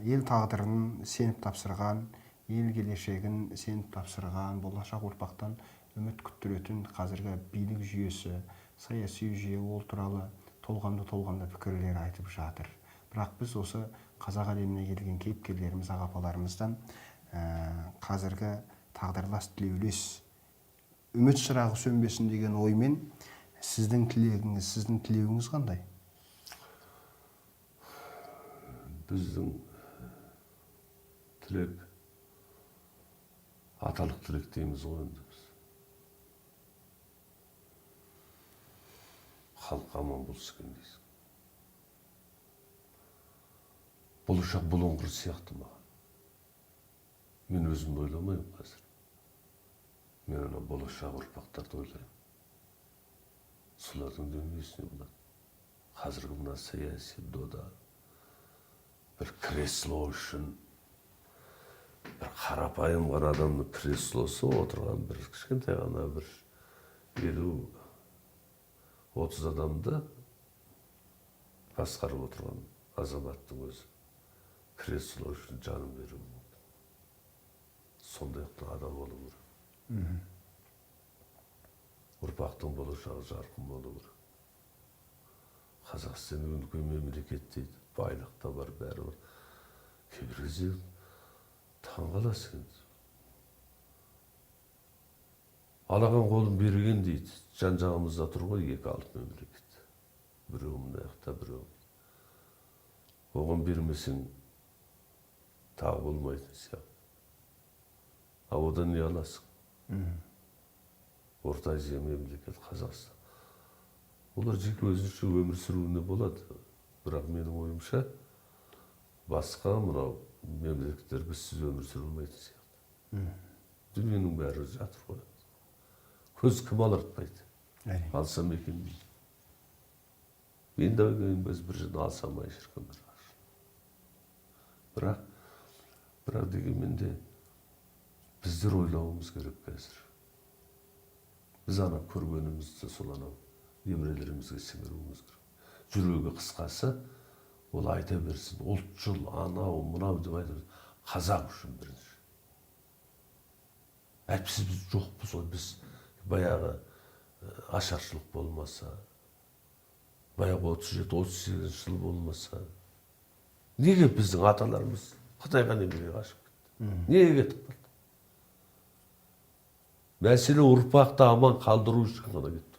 Ел тағдырын сеніп тапсырған, ел келешегін сеніп тапсырған, болашақ ұрпақтан үміт күттіретін қазіргі билік жүйесі, саяси жүйе ол туралы толғанды пікірлер айтып жатыр. Бірақ біз осы қазақ әлеміне келген кейіпкерлеріміз, ағапаларымыздан қазіргі тағдырлас тілеулес үміт шырағы сөнбесін деген оймен сіздің тілегіңіз, сіздің тілеуіңіз қандай? Біздің тілек, аталық тілек дейміз ғой енді біз. Халық аман болсын екен дейсің. Болашақ бұлыңғыр сияқты маған. Мен өзімді ойламаймын қазір. Мен ана болашақ ұрпақтарды ойлаймын. Солардың дүниесіне болады. Қазіргі мына саяси дода, бір кресло үшін, бір қарапайым ғана адамның креслосы отырған бір кішкентай ғана бір 50-30 адамды басқарып отырған азаматтың өзі кресло үшін жанын беруі мүмкін. Сондай-ақ адам болу керек. Ұрпақтың болашағы жарқын болу керек. Қазақстан үлкен мемлекет дейді, байлық та бар, бәрі бар. Кейбір кезде таңғаласың. Алаған қолын берген дейді. Жан-жағымызда тұр ғой екі алып мемлекет. Біреу мына жақта, біреу. Оған бермесең тағы болмайтын сияқты. А одан не аласың? Орта Азия мемлекет, Қазақстан. Олар жеке өзінше өмір сүруіне болады. Бірақ менің ойымша, басқа мынау мемлекеттер бізсіз өмір сүре алмайтын сияқты. Дүниенің бәрі жатыр ғой. Көз кім алартпайды? Алсам екен дейді. Мен де біз бір жерден алсамай шіркін бір. Бірақ дегенмен де біздер ойлауымыз керек қазір. Біз ана көргенімізді сол анау немерелерімізге сіңіруіміз керек. Жүрегі қысқасы, ол айта берсін, ұлтшыл, анау, мынау деп айта берсін. Қазақ үшін бірінші. Әйтпесе біз жоқпыз ғой, біз баяғы ашаршылық болмаса, баяғы 37-38 жыл болмаса, неге біздің аталарымыз Қытайға немере қашып кетті? Неге кетіп қалды? Мәселе ұрпақты аман қалдыру үшін ғана кетті.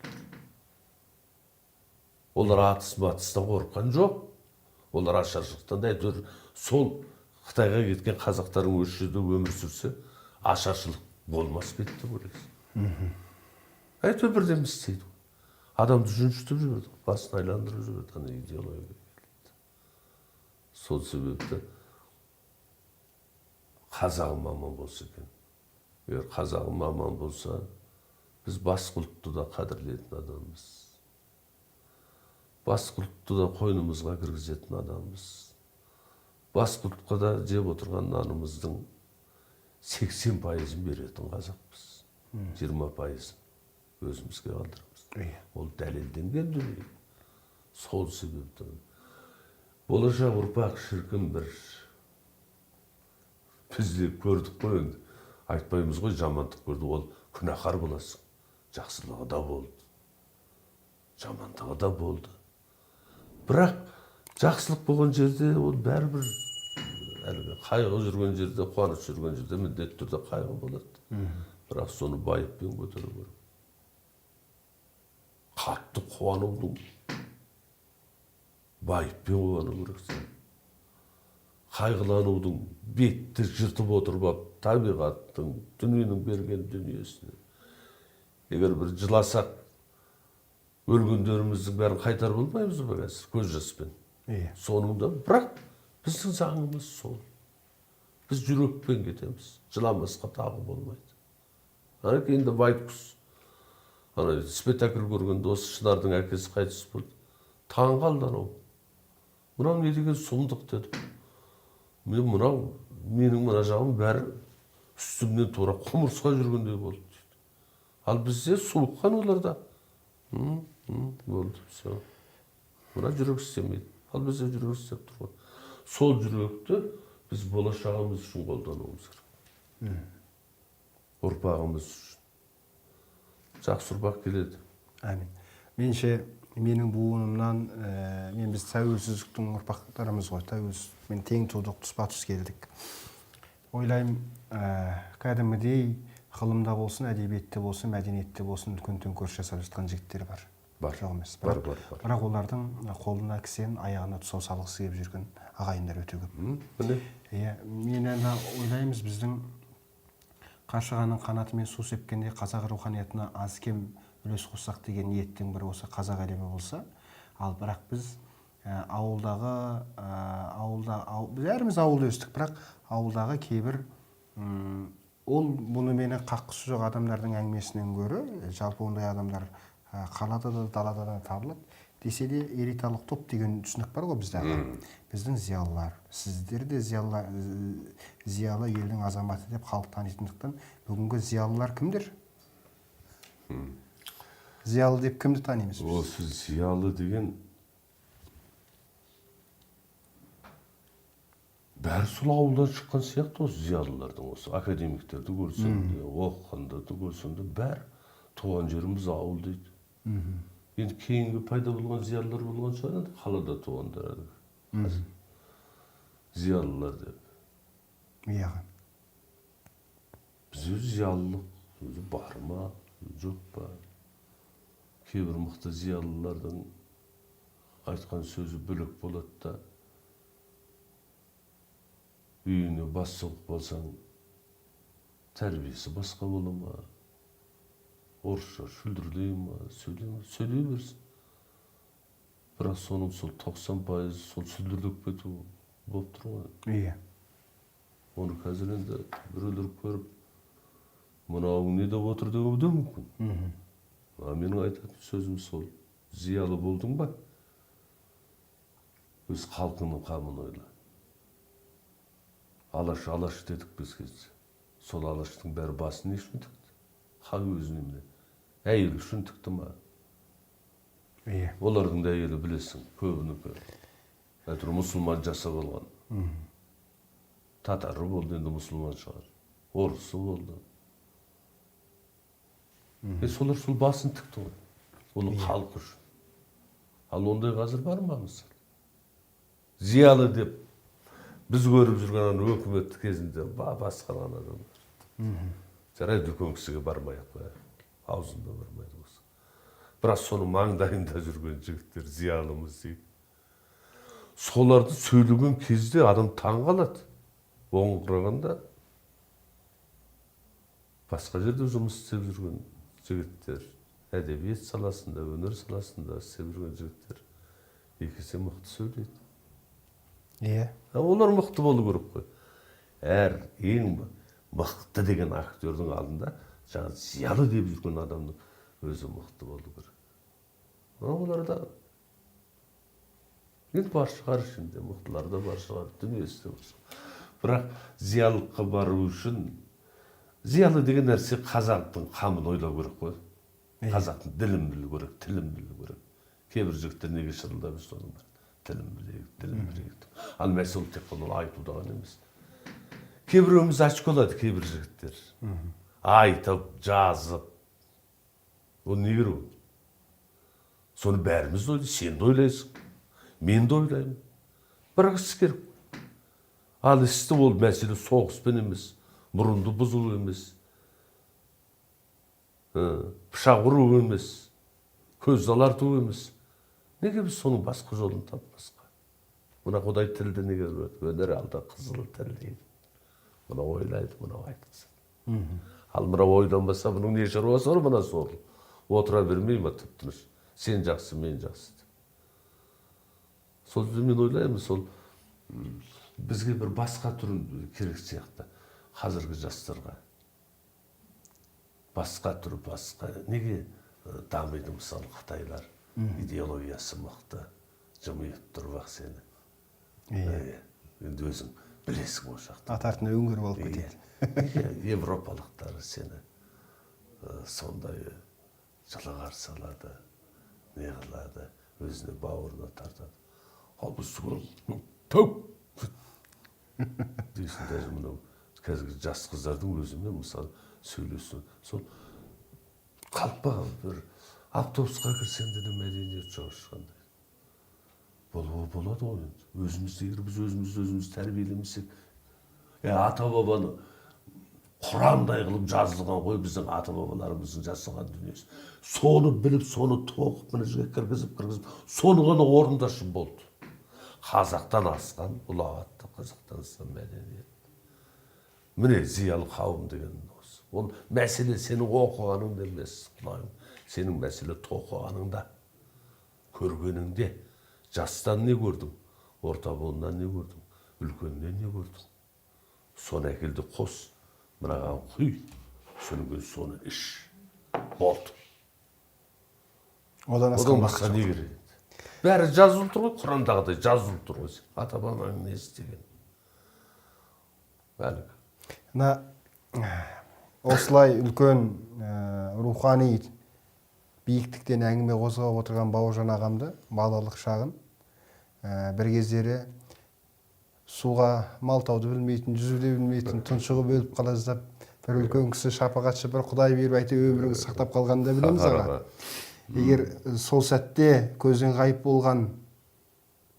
Олар атыс-матыстан қорыққан жоқ. Олар ашаршылықтан да әйтеуір сол Қытайға кеткен қазақтардың осы жерде өмір сүрсе, ашаршылық болмас па еді деп ойлайсың. Әйтеуір бірден істейді. Адамды жүнжітіп жіберді, басын айландырып жіберді, ана идеология. Сол себепті қазағым аман болса екен. Егер қазағым аман болса, біз басқа ұлтты да қадірлейтін адамбыз. Басқа ұлтты да қойнымызға кіргізетін адамбыз. Басқа ұлтқа да жеп отырған нанымыздың 80%-ын беретін қазақпыз. 20%-ын өзімізге қалдырамыз. Ол дәлелденген дүние. Сол себепті болашақ ұрпақ шіркін бір бізде көрдік қой енді. Айтпаймыз ғой, жамандық көрді, ол күнәһар боласың. Жақсылығы да болды, жамандығы да болды. Бірақ жақсылық болған жерде ол бәрібір әлгі қайғы жүрген жерде, қуаныш жүрген жерде міндетті түрде қайғы болады. Бірақ соны байыппен көтеру керек. Қатты қуанудың байыппен қуану керексің. Қайғыланудың бетті жыртып отырып алып, табиғаттың, дүниенің берген дүниесіне. Егер бір жыласақ, өлгендеріміздің бәрін қайтарып болмаймыз ба қазір, көз жаспен. Соныңда, бірақ біздің заңымыз сол. Біз жүрекпен кетеміз, жыламасқа тағы болмайды. Ана кейінде Вайткус, ана спектакль көргенде осы Шынардың әкесі қайтыс болды. Таң қалды анау. Мынау не деген сұмдық деді. Менің мына жағым бәрі үстімнен тура құмырсқа жүргендей болды дейді. Ал бізде суыққан оларда. Болды, все. Мына жүрек істемейді. Ал бізде жүрек істеп тұр ғой. Сол жүректі біз болашағымыз үшін қолдануымыз керек. Ұрпағымыз үшін. Жақсы ұрпақ келеді. Әмин. Менше менің буынымнан біз тәуелсіздіктің ұрпақтарымыз ғой. Мен тең тудық, тұспа-тұс келдік. Ойлаймын, кәдімгідей ғылымда болсын, әдебиетте болсын, мәдениетте болсын, үлкен төңкеріс жасап жатқан жігіттер бар. Жоқ емес. Бірақ олардың қолына кісен, аяғына тұсау салғысы келіп жүрген ағайындар өте көп. Мен ойлаймыз, біздің Қашығаның қанатымен су сепкенде қазақ руханиятына аз кем үлес қоссақ деген ниеттің бірі осы қазақ әлемі болса, ал бірақ біз біз әріміз ауылда өстік, бірақ ауылдағы кейбір бұны мені қаққысы жоқ адамдардың әңгімесінен гөрі, жалпы ондай адамдар қалада да далада да табылады. Десе де элиталық топ деген түсінік бар ғой біздегі. Біздің зиялылар, сіздер де зиялы елдің азаматы деп халық танитындықтан, бүгінгі зиялылар кімдер? Зиялы деп кімді танимыз? Осы зиялы деген бәрі сол ауылдан шыққан сияқты, осы зиялылардың, осы академиктерді көрсең де, оқығандарды көрсең де, бәрі туған жеріміз ауыл дейді. Енді кейінгі пайда болған зиялылар болған шығар, қалада туғандар. Зиялылар деп. Бізде зиялылық өзі бар ма, жоқ па? Кейбір мықты зиялылардың айтқан сөзі бөлек болады да, үйіне бас сұғып болсаң, тәрбиесі басқа бола ма? Орысша шүлдірлей ма, сөйлей берсін. Бірақ соның сол 90% сол шүлдірлеп кету болып тұр ғой. Оны қазір енді біреулер көріп, мынауың не деп отыр деуі де мүмкін. Менің айтатын сөзім сол, зиялы болдың ба? Өз халқының қамын ойла. Алаш дедік біз кезде. Сол алаштың бәрі басын ешмедік. Хақ өзіне әйел үшін тікті ма? Иә. Олардың да әйелі білесің, көбінікі. Әйтеуір мұсылман жаса болған. Татары болды, енді мұсылман шығар. Орысы болды. Солар сол басын тікті ғой. Оның халық үшін. Ал ондай қазір бар ма мысалы? Зиялы деп біз көріп жүрген өкімет кезінде басқарған адамдар. Жарайды, үлкен кісіге бармай-ақ қояйық. Аузында бармайды осы. Бірақ соның маңдайында жүрген жігіттер зиялымыз дейді. Соларды сөйлеген кезде адам таң қалады. Оңғырағанда басқа жерде жұмыс істеп жүрген жігіттер, әдебиет саласында, өнер саласында істеп жүрген жігіттер екесе мықты сөйлейді. Иә. Олар мықты болу керек қой. Әр ең мықты деген актердің алдында жаңа зиялы деп жүрген адамның өзі мықты болу керек. Олар да енді бар шығар ішінде, мықтылар да бар шығар, дүниесі де бар шығар. Бірақ зиялылыққа бару үшін зиялы деген нәрсе қазақтың қамын ойлау керек қой. Қазақтың ділін білу керек, тілін білу керек. Кейбір жігіттер неге шырылдап жүр соның бәрі? Тілін білейік, тілін білейік. Ал мәселе тек қана айтуда ғана емес. Кейбіреуіміз ашколады, кейбір жігіттер. Айтып, жазып. Ол не керек? Соны бәріміз ойлайды, сен де ойлайсың, мен де ойлаймын. Бірақ іс керек. Ал істі ол мәселе соғыспен емес, мұрынды бұзылу емес, пышақ ұру емес, көз аларту емес. Неге біз соның басқа жолын таппасқа? Мына Құдай тілді неге өнер алда қызыл тіл дейді. Мына ойлайды, мына айтқызады. Ал мына ойланбаса, бұның не шаруасы бар мына сол? Отыра бермей ма тып-тыныш? Сен жақсы, мен жақсы. Сол мен ойлаймын, сол бізге бір басқа түрін керек сияқты. Қазіргі жастарға. Басқа түр, басқа. Неге дамиды мысалы Қытайлар? Идеологиясы мықты. Жымиып тұрып-ақ сені. Енді өзің білесің о жақта. Ат артына өңгеріп алып кетеді. Европалықтар сені сондай жылы қарсы алады, не қылады, өзіне бауырына тартады. Ал біз төп дейсің, даже мынау қазіргі жас қыздардың өзімен мысалы сөйлесу. Сол қалпаған бір автобусқа кірсеңде де мәдениет жоқ ешқандай. Болады ғой. Өзімізді егер біз өзіміз тәрбиелемесек, ата-бабаны Құрандай қылып жазылған ғой біздің ата-бабаларымыздың жасаған дүниесі. Соны біліп, соны тоқып, мына жерге кіргізіп, соны ғана орындашы болды. Қазақтан асқан ұлағатты, қазақтан асқан мәдениет. Міне зиялы қауым деген осы. Ол мәселе сенің оқығаныңда емес, құлайым. Сенің мәселе тоқығаныңда, көргеніңде. Жастан не көрдің? Орта буыннан не көрдің? Үлкеннен не көрдің? Соны әкелді қос. Мынаған құй, соны соны іш. Болды. Одан басқа не керек? Бәрі жазылып тұр ғой, Құрандағыдай жазылып тұр ғой. Ата-бабаң не істеген? Осылай үлкен рухани биіктіктен әңгіме қозғап отырған Бауыржан ағамды, балалық шағын, бір кездері суға малтауды білмейтін, жүзуді білмейтін, тұншығып өліп қала жаздап, бір үлкен кісі шапағатшы, бір Құдай беріп әйтеуір өміріңді сақтап қалғанын да білеміз аға. Егер сол сәтте көзден ғайып болған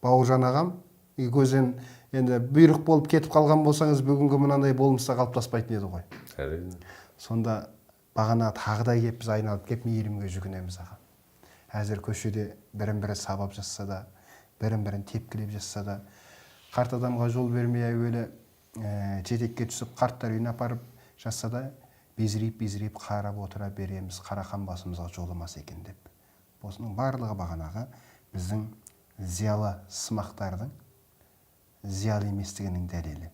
Бауыржан ағам, көзден енді бұйрық болып кетіп қалған болсаңыз, бүгінгі мынандай болмыста қалыптаспайтын еді ғой. Әрине. Сонда бағана тағыдай кеп біз айналып кеп мейірімге жүгінеміз аға. Әзір көшеде бірін-бірі сабап жатса да, бірін-бірін тепкілеп жатса да, қарт адамға жол бермей әуелі жетекке түсіп қарттар үйіне апарып жатса да, безірейіп қарап отыра береміз, қарақан басымызға жолымас екен деп. Осының барлығы бағанағы біздің зиялы сымақтардың зиялы еместігінің дәлелі.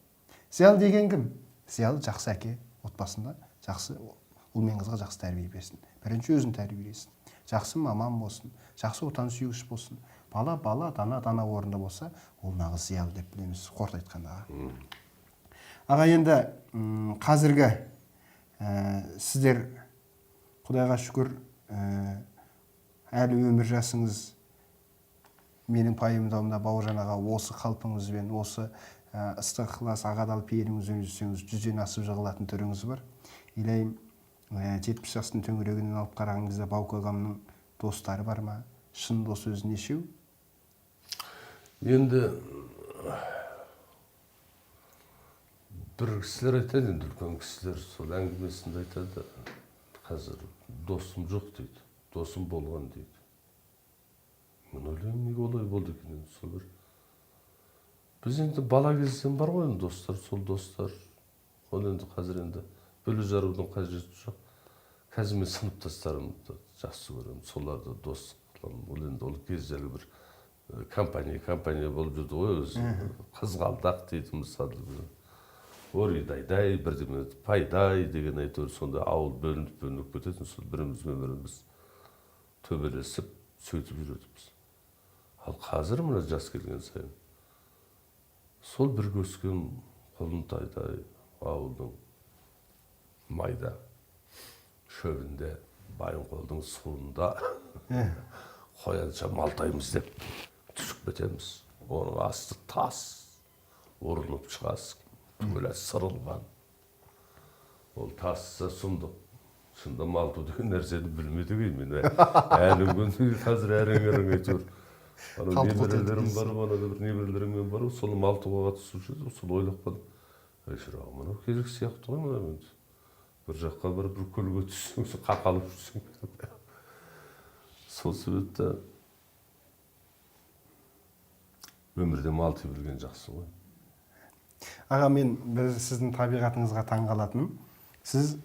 Зиялы деген кім? Зиялы жақсы әке, отбасында жақсы ұл мен қызға жақсы тәрбие берсін. Бірінші өзін тәрбиелесін. Жақсы маман болсын, жақсы отан сүйгіш болсын. Бала, дана орында болса, ол нағыз зиялы деп білеміз, қорыта айтқанда. Аға, енді қазіргі сіздер Құдайға шүкір әлі өмір жасыңыз менің пайымдауымда Бауыржан аға осы қалпыңызбен, осы ыстық ықылас ағадал пейіліңізбен жүрсеңіз 100-ден асып жығылатын түріңіз бар. Илайым 70 жастың төңірегінен алып қараған кезде Баука ағамның достары бар ма? Шын дос өзі нешеу? Енді бір кісілер айтады, енді үлкен кісілер сол әңгімесінде айтады, қазір досым жоқ дейді, досым болған дейді. Мен ойлаймын, неге олай болды екен, сол бір. Біз енді бала кезден бар ғой енді достар, сол достар. Ол енді қазір енді бөлу жарудың қажеті жоқ. Қазір мен сыныптастарымды жақсы көремін, соларды дос қыламын. Ол енді ол кездегі бір компания болып жүрді ғой өзі. Қызғалдақ дейді мысалы. Оридайдай, бірдеме пайдай деген әйтеуір сонда ауыл бөлініп кететін, сол бірімізбен біріміз төбелесіп сөйтіп жүретіппіз. Ал қазір мына жас келген сайын сол бірге өскен құлынтайдай ауылдың майда шөбінде, Байынқолдың суында қоянша малтаймыз деп түсіп кетеміз. Оның асты тас, ұрынып шығасың. Түгілі сырылған. Ол тасса сұмдық. Шында малту деген нәрсені білмеді кейін. Әлі күнде қазір әрең әйтеуір. Немерелерім бар, бір немерелеріммен бар, сол малтуға қатысушы еді, сол ойлап қалдым. Шырағым, мынау керек сияқты ғой мына мен. Бір жаққа бір көлге түссең, қақалып жүрсең. Сол себепті өмірде малты білген жақсы ғой. Аға, мен сіздің табиғатыңызға таң қалатыным, сіз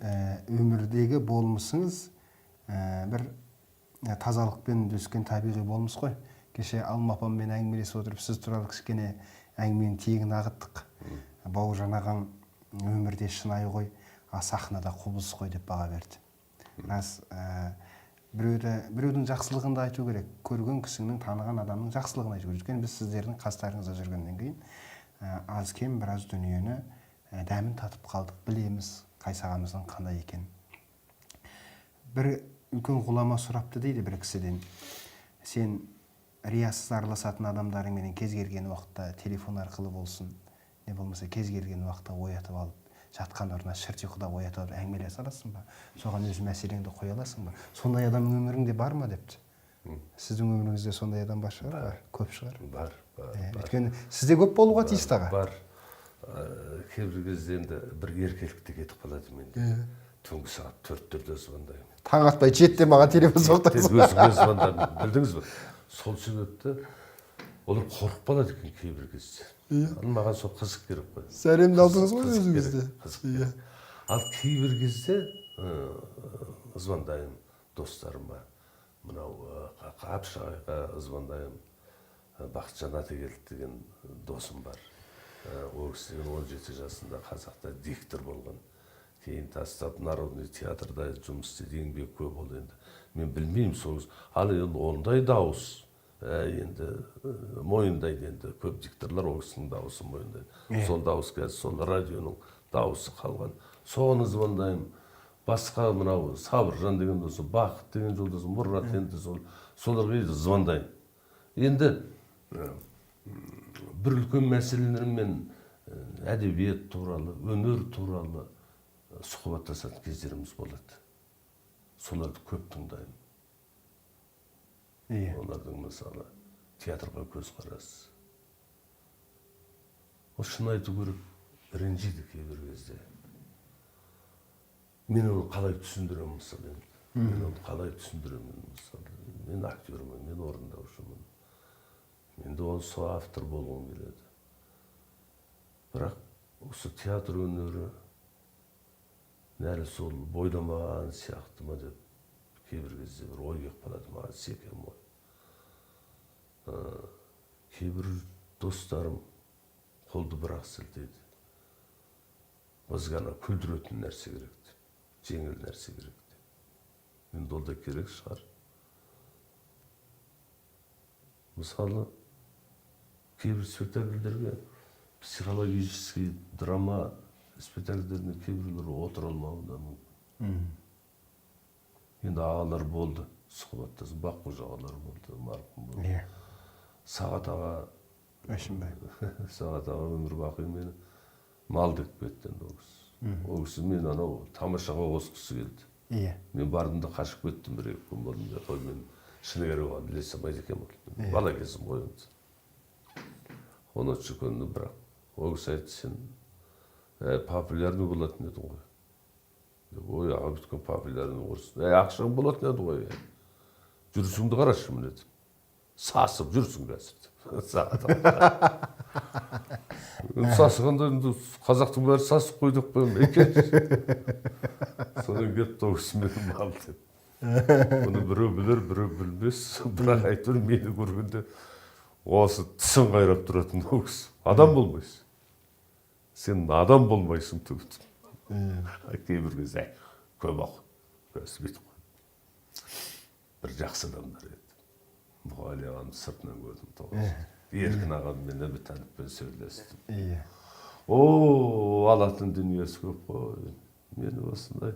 өмірдегі болмысыңыз бір тазалықпен өскен табиғи болмыс қой. Кеше Алма апаммен әңгімелесіп отырып, сіз туралы кішкене әңгіменің тиегін ағыттық. Бауыржан ағаң өмірде шынайы ғой, сахнада құбылыс қой деп баға берді. Рас, біреудің жақсылығын да айту керек. Көрген кісінің, таныған адамның жақсылығын айту керек. Өйткені біз сіздердің қастарыңызда жүргеннен кейін аз кем біраз дүниені дәмін татып қалдық, білеміз қайсағамыздың қандай екенін. Бір үлкен ғұлама сұрапты дейді бір кісіден. Сен риясыз араласатын адамдарыңмен кез келген уақытта телефон арқылы болсын, не болмаса кез келген уақытта оятып алып, жатқан орнына шырт ұйқыда оятып алып әңгімелесе аласың ба? Соған өз мәселеңді қоя аласың ба? Сондай адам өміріңде бар ма депті. Сіздің өміріңізде сондай адам бар шығар? Көп шығар? Бар. Өйткені сізде көп болуға тиісті аға. Бар. Кейбір кезде енді бір еркелікте кетіп қалады менде. Түнгі сағат 4-терде звондаймын. Таң атпай 7-те маған телефон соқтыңыз. Өзіңе звондаймын, білдіңіз бе? Сол себепті олар қорқып қалады екен кейбір кезде. Маған сол қызық керек қой. Сәлемді алдыңыз ғой өзіңізде. Қызық. Ал кейбір кезде звондаймын достарыма. Мынау Қапшағайға звондаймын. Бақытжан Атагелді деген досым бар. Ол кісі 17 жасында қазақта диктор болған. Кейін тастап Народный театрда жұмыс істеді, еңбек көп болды енді. Мен білмеймін сол. Ал енді ондай дауыс, енді мойындайды енді. Көп дикторлар ол кісінің дауысын мойындайды. Сол дауыс қазір, сол радионың дауысы қалған. Соны звондаймын. Басқа мынау Сабыржан деген досым, Бақыт деген жолдасым, Мұрат енді соларға звондаймын. Енді бір үлкен мәселелермен әдебиет туралы, өнер туралы сұхбаттасатын кездеріміз болады. Соларды көп тыңдаймын. Олардың мысалы театрға көзқарасы. Ол шын айту керек, ренжиді кейбір кезде. Мен оны қалай түсіндіремін мысалы. Мен оны қалай түсіндіремін мысалы. Мен актермін, мен орындаушымын. Менде осы автор болғым келеді. Бірақ осы театр өнері нәрі сол бойламаған сияқты ма деп кейбір кезде бір ой келіп қалады маған, секем ой. Кейбір достарым қолды бірақ сілтейді. Бізге ана күлдіретін нәрсе керек деп, жеңіл нәрсе керек деп. Енді ол да керек шығар. Мысалы, кейбір спектакльдерге психологический драма спектакльдеріне кейбіреулер отыра алмауы да мүмкін. енді ағалар болды, сұхбаттасып баққожа ағалар болды, марқұм болды. Иә. Сағат аға, Өшінбай. Сағат аға өмір бақи мені мал деп кетті енді ол кісі. Ол кісі мен анау тамашаға қосқысы келді. Иә. Мен бардым да қашып кеттім, бір екі күн болдым да, мен шыны керек оған біле салмайды екен бұл. Бала кезім ғой енді. 13 күнді бірақ. Ол кісі айтты, сен популярный болатын едің ғой. Ой, аға бүткен популярный орсын. Ақшаң болатын еді ғой. Жүрісіңді қарашы міне деді. Сасып жүрсің қазір. Сағат сасығанда енді қазақтың бәрі сасып қойдық қойым екен. Содан кетті ол кісі мені мал деп. Оны біреу білер, біреу білмес. Бірақ әйтеуір мені көргенде осы тісін қайрап тұратын ол кісі. Адам болмайсың. Сен адам болмайсың түгіт. Кейбір кезде көп оқы. Сөйтіп қой. Бір жақсы адамдар еді. Мұғали ағаны сыртынан көрдім тоғыз. Еркін ағаммен де бір танытпен сөйлестім. Иә. О, алатын дүниесі көп қой. Мен осындай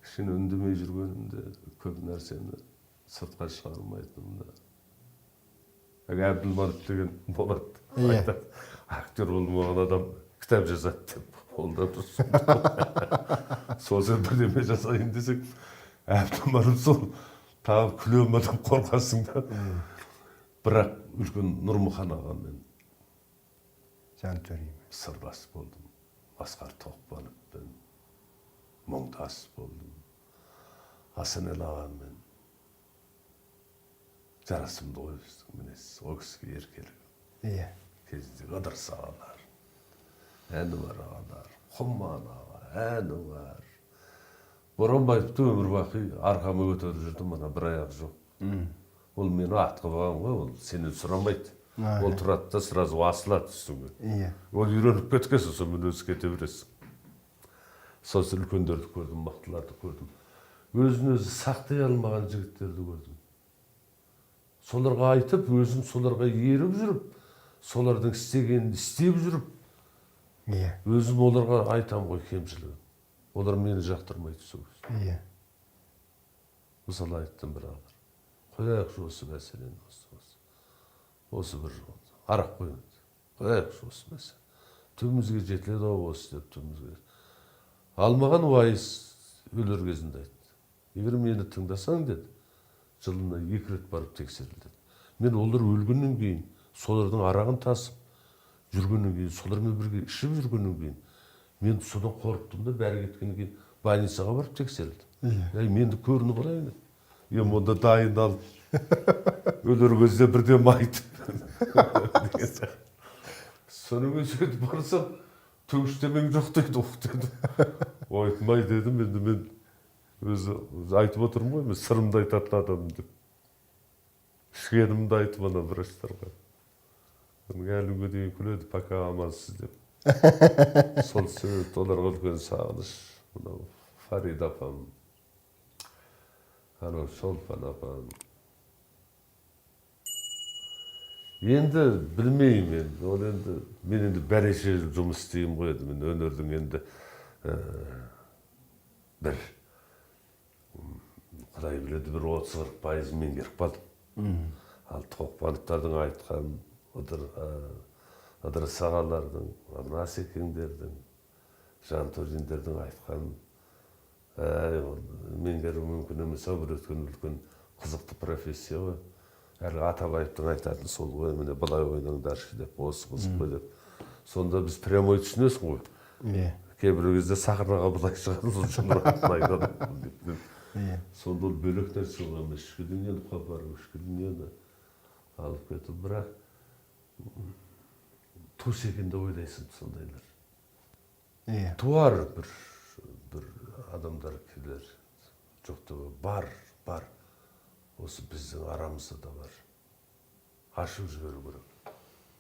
кішкене үндемей жүргенімде көп нәрсені сыртқа шығармайтынмын да. Әбділманов деген болады. Айтады, актер болмаған адам кітап жазады деп. Ол да дұрыс. Сол сен бірдеме жасайын десең, Әбділманов сол тағы күлем адам қорқасың да. Бірақ үлкен Нұрмұхан ағамен сырлас болдым. Асқар Тоқпановпен мұңдас болдым. Асанел ағамен жарасымды ойыстың мінез. Ол кісіге еркелік. Иә. Кезінде ыдырыс ағалар, Әнуар ағалар, Құман аға, Әнуар. Боранбаевты өмір бақи арқамы өтеді жүрдім, ана бір аяқ жоқ. Ол мені атқа бағам ғой, ол сенен сұрамайды. Ол тұрады да сразу асылады үстіңге. Иә. Ол үйреніп кеткенсің, сонымен өзі кете бересің. Сосын үлкендерді көрдім, мықтыларды көрдім. Өзін өзі сақтай алмаған жігіттерді көрдім. Соларға айтып, өзім соларға еріп жүріп, солардың істегенін істеп жүріп, Иә. өзім оларға айтам ғой кемшілігін. Олар мені жақтырмайды сол. Иә. Мысалы айттым бір ағалар. Қояйықшы осы мәселені, осы бір арақ қойыңыз. Қояйықшы осы мәселені. Түбімізге жетіледі ау осы деп түбімізге. Алмаған уайыс өлер кезінде айтты. Егер мені тыңдасаң деді, жылына 2 рет барып тексерілді. Мен олар өлгеннен кейін, солардың арағын тасып, жүргеннен кейін, солармен бірге ішіп жүргеннен кейін, мен содан қорықтым да, бәрі кеткеннен кейін больницаға барып тексерілді. Менді көріні қалай еді? Онда дайындалып, өлер кезде бірден айтып. Соның сөйтіп барсам, төгіштемең жоқ дейді, деді. Айтмай дедім, енді мен өзі айтып отырмын ғой, мен сырымды айтатын адамым деп. Ішкенімді айтып ана врачтарға. Әлі күнге дейін күледі, пока амансыз деп. Сол сөйт, оларға үлкен сағыныш. Мынау Фарида апам, анау Шолпан апам. Енді білмеймін, ол енді, мен енді бәреше жұмыс істеймін ғой еді, мен өнердің енді бір, құдай біледі, бір 30-40% меңгеріп қалдым. Ал Тоқпановтардың айтқан, Ыдырыс ағалардың, Насекеңдердің, Жантөрдендердің айтқан, меңгеру мүмкін емес, бір өткен үлкен қызықты профессия ғой. Әлі Атабаевтың айтатын сол ғой, міне былай ойнаңдаршы деп, осы қызық қой деп. Сонда біз прямой түсінесің ғой. Кейбір кезде сахнаға былай шығарып, жыныратын айтады деп. Сонда ол бөлек нәрсе ғой, ішкі дүниені қопарып, ішкі дүниені алып кетіп, бірақ туыс екенде ойлайсың сондайлар. Туар бір адамдар келер, жоқты бар. Осы біздің арамызда да бар. Ашып жіберу керек.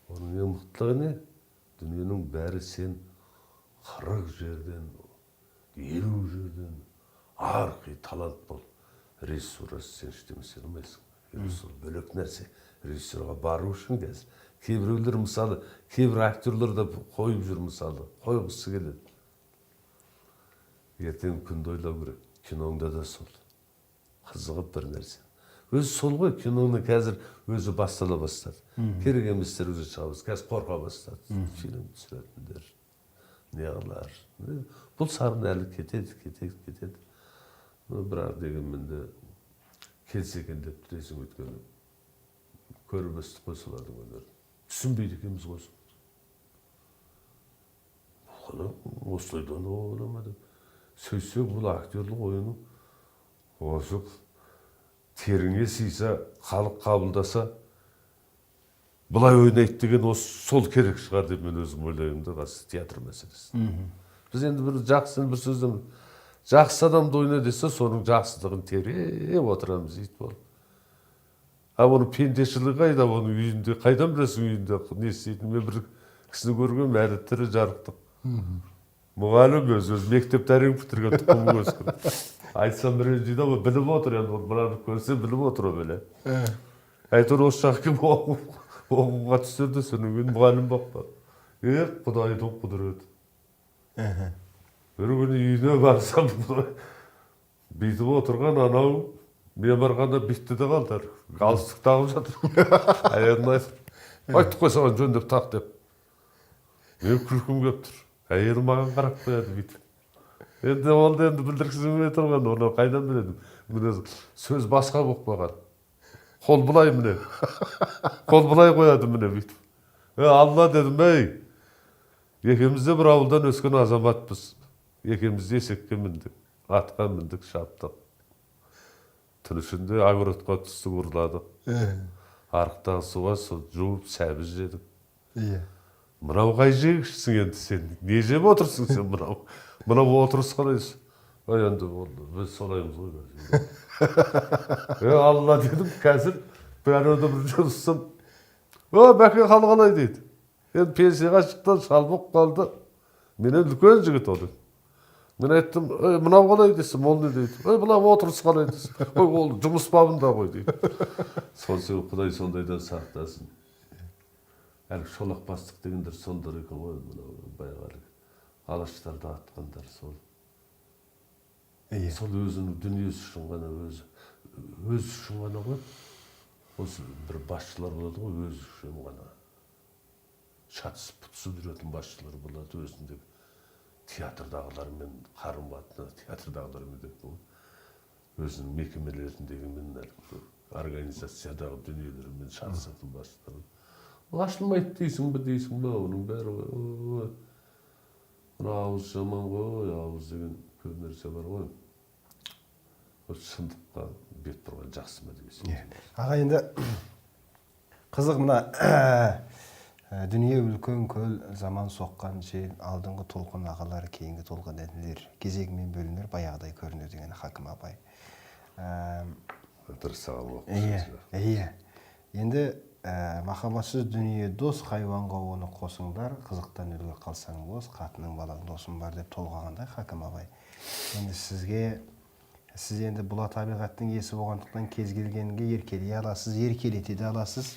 Оның ең мықтылығы не? Дүниенің бәрі сен 40 жерден, 50 жерден арқи талант бол. Режиссурасы сен іштемесе алмайсың. Режиссура бөлек нәрсе. Режиссураға бару үшін қазір. Кейбіреулер мысалы, кейбір актерлер да қойып жүр мысалы. Қойғысы келеді. Ертең күнді ойлау керек. киноңда да сол қызығып бір нәрсе өзі сол ғой. Киноны қазір өзі бастала бастады. Керек еместер өзі шығамыз. Қазір қорқа бастады. Фильм түсіретіндер неғылар. Бұл сарын әлі кетеді. Бірақ дегенмен де келсе екен деп тілесің. Өйткені көріп өстік қой солардың өнерін. Түсінбейді екенбіз ғой. Осылайдан ойламады. Сөйтсек бұл актерлік ойыны осы теріңе сыйса, халық қабылдаса, бұлай ойнайды деген осы сол керек шығар деп мен өзім ойлаймын да, қазір театр мәселесі. Біз енді бір жақсы бір сөзден жақсы адамды ойна десе, соның жақсылығын теріп отырамыз дейді бол. А оның пендешілігі қайда, оның үйінде, қайдан білесің үйінде не істейтін? Мен бір кісіні көргенмін, әлі тірі жарықтық. Мұғалім өзі мектеп тәрен бітірген тұқымы өскен. Айтсам ренжиді, ол біліп отыр, енді бұларды көрсе біліп отыр ол беле. Әйтеуір осы жақ кім оқуға түсірді, содан кейін мұғалім бақпады. Құдайдың құдіреті. Бір күні үйіне барсам, бүйтіп отырған анау, мен барғанда бүйтті де қалдар. Галстук тағып жатыр. Әйелін айтып қойсаған жөндеп тақ деп. Мен күлкім кеп тұр. Әйелім маған қарап қояды бүйтіп. Енді ол да енді білдіргізілмей тұрған, оны қайдан біледім. Міне сөз басқа болып қалған. Қол былай міне. Қол былай қояды міне бүйтіп. Алла дедім, екеуміз де бір ауылдан өскен азаматпыз. Екеуміз де есекке міндік, атқа міндік, шаптық. Түн ішінде огородқа түстік, ұрладық. Арықтағы суға жуып сәбіз жедік. Мынау қай жегішсің енді сен? Не жеп отырсың сен мынау? Мынау отырыс қалайсың? Енді біз солаймыз ғой. Алла дедім, қазір бәріде бір жүрсім. Бәке қал қалай дейді. Енді пенсияға шықтан шалбық қалды. Менен үлкен жігіт ол. Мен айттым, мынау қалай десем, ол не дейді? Мынау отырыс қалай десем. Ол жұмыс бабында ғой дейді. Сол себеп Құдай сондайдан сақтасын. Әлі шолақ бастық дегендер сондар екен ғой, баяғы алаштарды атқандар сол. Сол өзінің дүниесі үшін ғана, өзі үшін ғана ғой. Осы бір басшылар болады ғой, өзі үшін ғана. Шатысып пұтысып жүретін басшылар болады, өзіндегі театрдағылармен қарым-қатынас, театрдағылармен деп ғой. Өзінің мекемелеріндегі организациядағы дүниелермен шатысатын басшылар. Ашылмайды дейсің бе, оның бәрі ғой. Ауыз жаман ғой, ауыз деген көп нәрсе бар ғой. Шындыққа бет бұрған жақсы ма дейсің. Аға енді қызық мына дүние үлкен көл, заман соққан жел, алдыңғы толқын ағалар, кейінгі толқын әділер, кезегімен бөлінер, баяғыдай көрінер деген Хакім абай. Дұрыс сағал оқып. Енді махаббатсыз дүние дос, хайуанға оны қосыңдар, қызықтан өлге қалсаң бос, қатының балаң досың бар деп толғағандай Хакім абай. Енді сіз енді бұла табиғаттың иесі болғандықтан кез келгенге еркелей аласыз, еркелете де аласыз.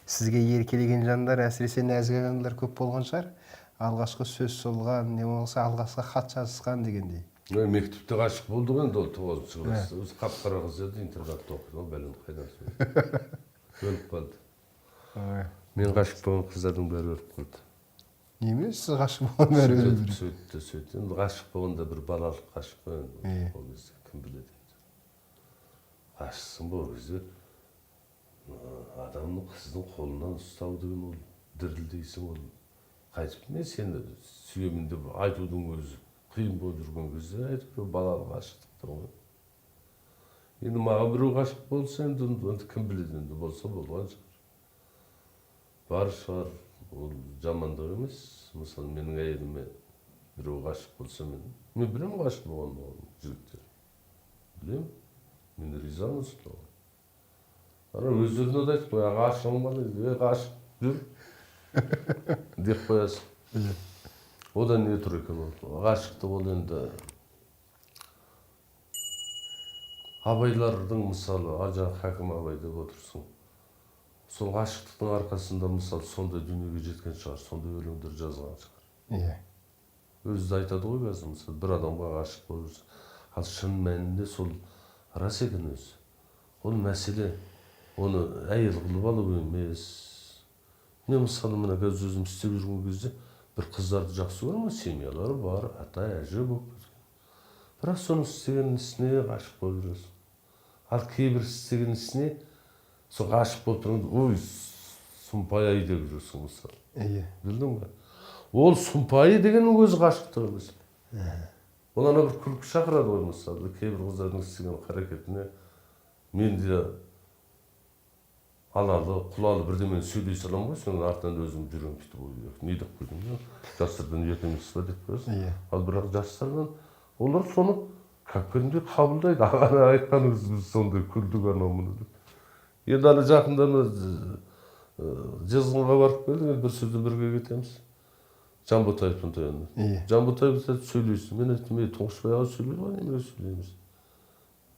Сізге еркелеген жандар, әсіресе нәзік жандар көп болған шығар. Алғашқы сөз солған, не болса алғашқы хат жазысқан дегендей. Мектепте ғашық болды ғой енді ол 9-шы класс. Өзі қап-қара қыз еді, интернатта оқиды, бәлем қайдан сөйледі. Өліп қалды. Мен ғашық болған қыздардың бәрі өліп қалды. Неме, сіз ғашық болған бәрі өліп қалды? Сөйтті. Енді ғашық болғанда бір балалық ғашық қой. Ол кезде кім біледі. Ғашықсың ба ол кезде адамның қыздың қолынан ұстау деген ол дірілдейсің, ол қайтып мен сені сүйемін деп айтудың өзі қиын болып жүрген кезде әйтеуір балалық ғашықтық ғой. Енді маған біреу ғашық болса енді кім біледі, енді болса болған шығар. Бар шығар, ол жамандық емес. Мысалы менің әйеліме біреу ғашық болса мен білемін ғашық болған жігіттер. Білемін, мен ризамын соған. Өздеріне де айтып қой, ғашығым бар дейді, ғашық жүр деп қоясың. Одан не тұр екен ол? Ғашықтық ол енді абайлардың мысалы, жаңа Хакім абай деп отырсың. Сол ғашықтықтың арқасында мысалы сондай дүниеге жеткен шығар, сондай өлеңдер жазған шығар. Өзі де айтады ғой қазір, мысалы бір адамға ғашық болып жүрсің. Ал шын мәнінде сол рас екен өзі. Ол мәселе оны әйел қылып алу емес. Мен мысалы мына қазір өзім істеп жүрген кезде бір қыздарды жақсы көремін, семьялары бар, ата әже болып. Бірақ соның істеген ісіне ғашық болып жүресің. Ал кейбір істеген ісіне сол ғашық болып тұрғанда, ой, сұмпай-ай деп жүресің мысалы. Иә. Білдің ба? Ол сұмпайы дегеннің өзі ғашықтық емес. Ол ана бір күлкі шақырады ғой мысалы. Кейбір қыздардың істеген қарекетіне мен де алалы, құлалы бірдемен сөйлей саламын ғой, соның артынан өзім жүрем бүйтіп ой, не деп қойдым, жастардан жетеміз ба деп қоясың. Ал бірақ жастардан олар соны как кәдімгідей қабылдайды. Ағаны айтқаныңыз біз сондай күлдік анау мұны деп. Енді ана жақында жезқазғанға барып келдік, бір сөзді бірге кетеміз. Жанботаевтың тойына. Жанботаев сөйлейсің. Мен айттым, Тұңғышбай аға сөйлейді ғой, неме сөйлейміз.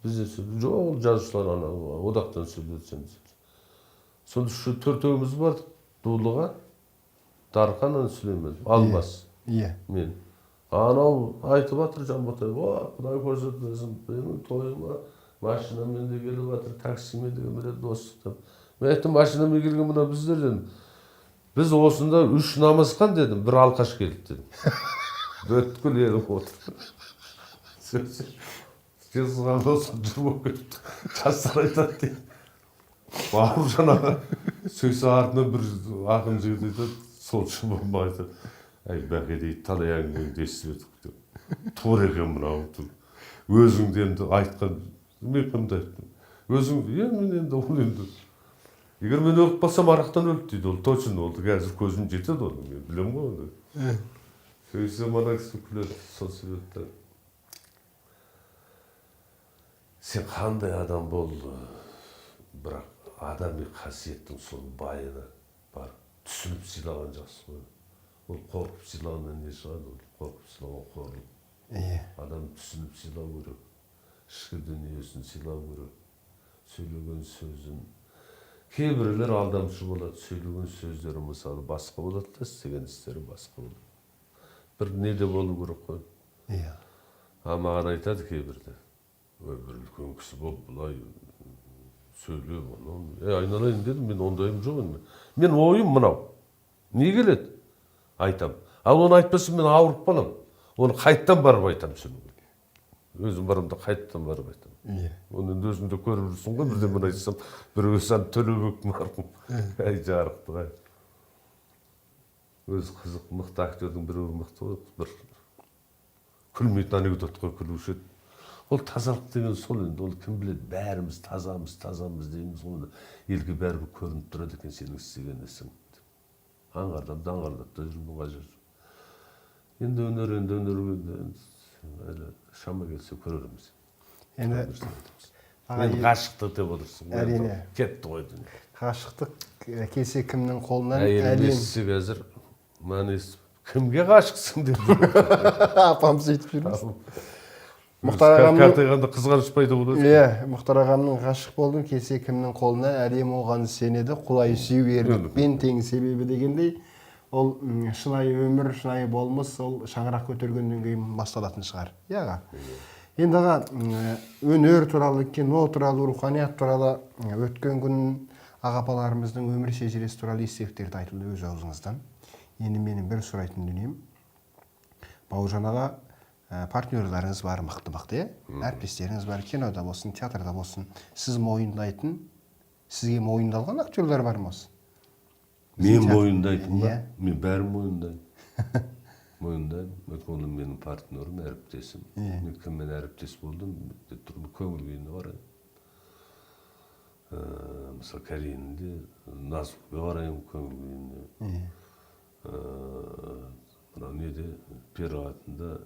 Біз де сөйлейміз. Жоқ, ол жазушылар ана одақтан сөйлейді. Сонда төртеуміз бардық Дулыға, Дархан, Сүлеймен, Алмас. Мен. Анау айтып жатыр Жанботаев, Құдай көрсетсін, менің тойыма машинамен де келіп жатыр, таксимен де келіп достықтап. Мен айттым, машинамен келген мына біздер дедім. Біз осында 3 намазхан дедім, бір алқаш келді дедім. Дөткіл еліп отыр. Жезқазғанда осында жүріп кетті. Жастар айтады дейді. Бауыржан аға сөйсе артынан бір ақын жігіт айтады, сол үшін болмай айтады. Әй бәке дейді, талай әңгімеңді естіп едік деп. Тур екен мынау. Өзіңді енді айтқан, мен кімді айттым. Өзіңді, мен енді ол енді. Егер мен өліп қалсам, арақтан өліп дейді, ол точно, ол қазір көзім жетеді оны, мен білем ғой оны. Сөйсе мана кісі күледі, сол себептен. Сен қандай адам бол, бірақ адами қасиеттің сол байыны бар. Түсініп сыйлаған жақсы ғой. Ол қорқып сыйлағаннан не шығады? Ол қорқып сыйлаған қорлық. Адам түсініп сыйлау керек. Ішкі дүниесін сыйлау керек. Сөйлеген сөзін. Кейбіреулер алдамшы болады. Сөйлеген сөздері мысалы басқа болады да, істеген істері басқа болады. Бір неде болу керек қой. Маған айтады кейбірде. Бір үлкен кісі болып бұлай сөйлеп, айналайын дедім, мен ондайым жоқ енді. Мен ойым мынау. Не келеді? Айтам. Ал оны айтпасам мен ауырып қалам. Оны қайттан барып айтам сен. Өзім барымда қайттан барып айтам. Оны өзімде көріп жүрсің ғой, бірден мен айтсам, біреу сән Төлеубек марқұм. Әй жарықты ғай. Өзі қызық, мықты актердің біреуі мықты ғой, бір күлмейтін анекдотқа күлуші еді. Ол тазалық деген сол енді, ол кім біледі, бәріміз тазамыз дейміз ғой, елге бәрібір көрініп тұрады екен сенің істеген ісің. Аңғардап, даңғардап та жүрмін қажыр. Енді өнер, шама келсе көрерміз. Енді ғашықтық деп отырсың. Әрине. Кетті ғой дүние. Ғашықтық келсе кімнің қолынан әлем. Естісі қазір, мән естіп, кімге ғашықсың деп жүрмін. Апам сөйтіп жүрміз. Картайғанда қызғаныш пайда болады. Мұхтар ағамның ғашық болдым, келсе кімнің қолына әлем оған сенеді, құлай сүйу ерлікпен тең себебі дегендей, ол шынайы өмір, шынайы болмыс, ол шаңырақ көтергеннен кейін басталатын шығар. Енді аға, өнер туралы, кино туралы, руханият туралы өткен күн ағапаларымыздың өмір шежіресі туралы естеліктерді айтылды өз аузыңыздан. Енді менің бір сұрайтын дүнием, Бауыржан аға, партнерларыңыз бар, мықты-мықты, әріптестеріңіз бар, кинода болсын, театрда болсын, сіз мойындайтын, сізге мойындалған актерлар бар ма осы? Мен мойындайтын ба? Мен бәрін мойындаймын. Мойындаймын. Өйткені менің партнерім, әріптесім. Мен кіммен әріптес болдым, көңіл күйіне қараймын. Мысалы, Каринде, Назгүлге қараймын көңіл күйіне. Мына неде, Перуатында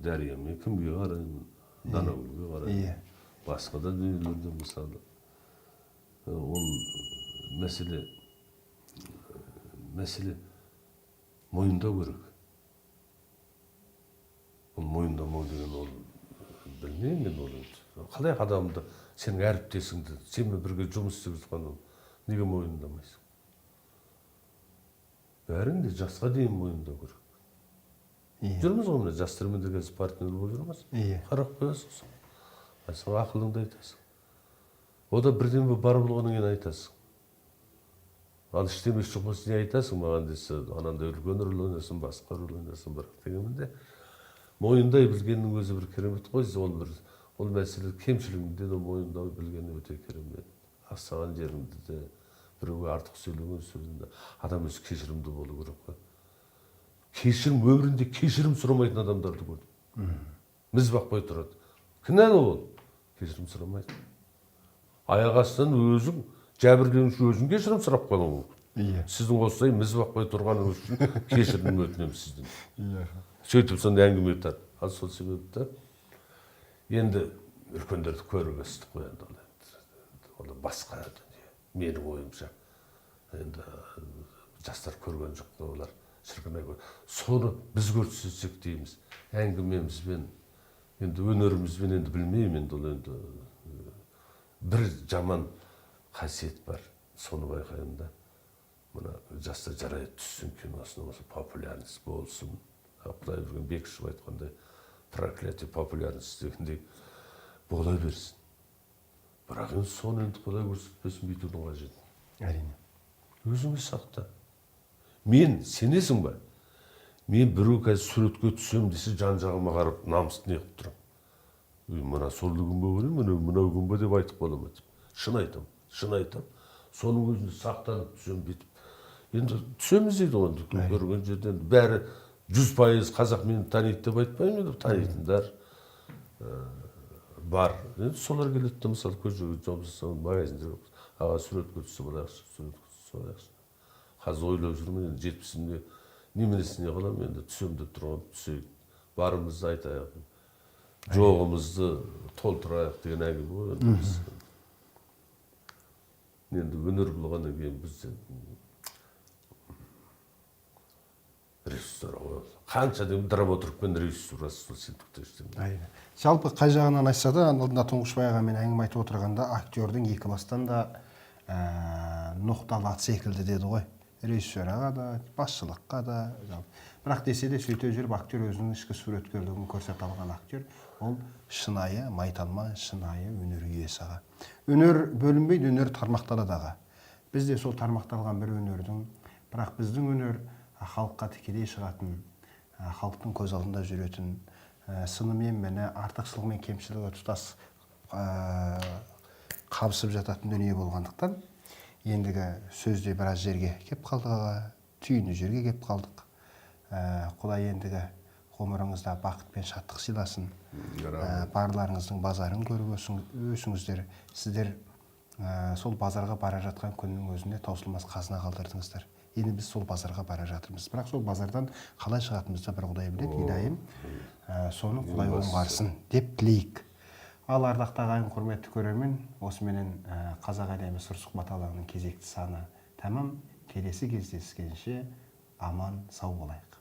Дәриямен кімге қараймын, Данагүлге қараймын. Басқа да дүниелерде мысалы. Ол мәселе мойындау керек. Ол мойындамау деген ол білмеймін мен ол. Қалай адамды, сенің әріптесіңді, сенімен бірге жұмыс істеп жатқан неге мойындамайсың? Бәрің де жасқа дейін мойындау керек. жүрміз ғой мына жастармен де қазір партнер болып жүрміз. Қарап қоясың. Сен ақылыңды айтасың. Ода бірден бар болғаннан кейін айтасың. Ал іштемес шықпас не айтасың маған десе, анандай үлкен рөл ойнасың, басқа рөл ойнасың, бірақ дегенде мойындай білгеннің өзі бір керемет қой. Ол мәселе кемшілігінде де мойындай білгені өте керемет. Ақсаған жеріңді де, біреуге артық сөйлеген сөзінде адам өзі кешірімді болу керек қой. Кешірім, өмірінде кешірім сұрамайтын адамдарды көрдім. Міз бақпай тұрады. Кінәлі ол. Кешірім сұрамайды. Аяқ астынан өзің, жәбірленуші өзің кешірім сұрап қалуың. Сіздің осылай міз бақпай тұрғаныңыз үшін кешірім өтінемін сізден. Сөйтіп сонда әңгіме айтады. Ал сол себепті енді үлкендерді көріп өстік қой енді. Ол басқа дүние. Менің ойымша. Енді жастар көрген жоқ та олар. Шіркін-ай көрді. Соны біз көрсетсек дейміз. Әңгімемізбен, енді өнерімізбен енді білмеймін енді ол енді бір жаман қасиет бар. Соны байқаймын да. Мына жастар жарай түссін киносына болса популярность болсын. Құдай білген Бекішев айтқандай проклятие популярность дегендей бола берсін. Бірақ енді соны енді Құдай көрсетпесін бүйтудің қажеті. Әрине. Өзіңе сақта. Мен сенесің ба? Мен біреу қазір суретке түсем десе жан-жағыма қарап намысты не қылып тұрам. Мына сол күн бе көрем, мынау күн бе деп айтып қалам. Шын айтам, шын айтам. Соның өзінде сақтанып түсем бүйтіп. Енді түсеміз дейді оны көрген жерден. Бәрі 100% қазақ мені таниды деп айтпаймын, танитындар бар. Енді солар келеді де, мысалы көшеге жұмыс магазинде аға суретке түссе болайықшы, суретке түссе болайықшы. Қазір ойлап жүрмін, енді 70-інде немересіне қалам, енді түсем деп тұрған түсейік. Барымызды айтайық, жоғымызды толтырайық деген әңгіме ғой. Енді өнер болғаннан кейін біз режиссер ғой. Қанша деймін драматургпен режиссурасы сендікті ештеңе. Жалпы қай жағынан айтса да, алдында Тұңғышбай ағамен әңгіме айтып отырғанда актердің екі бастан да ноқталы ат секілді деді ғой. Режиссерға да, басшылыққа да. Бірақ десе де сөйте жүріп актер өзінің ішкі суреткерлігін көрсете алған актер, ол шынайы, майталма, шынайы өнер иесі аға. Өнер бөлінбейді, өнер тармақталады аға. Біз де сол тармақталған бір өнердің, бірақ біздің өнер халыққа тікелей шығатын, халықтың көз алдында жүретін, сынымен мені артықшылығы мен кемшілігі тұтас қабысып жататын дүние болғандықтан, ендігі сөзде біраз жерге кеп қалдық аға, түйіні жерге кеп қалдық. Құдай ендігі ғұмырыңызда бақыт пен шаттық сыйласын. Барларыңыздың базарын көріп өсіңіздер. Сіздер сол базарға бара жатқан күннің өзінде таусылмас қазына қалдырдыңыздар. Енді біз сол базарға бара жатырмыз. Бірақ сол базардан қалай шығатынымызды бір Құдай біледі, Идайым. Соны Құдай оңғарсын деп тілейік. Ал ардақты ағайын, құрметті көрермен, осыменен қазақ әлемі сыр сұхбат алаңының кезекті саны тәмам. Келесі кездескенше аман сау болайық.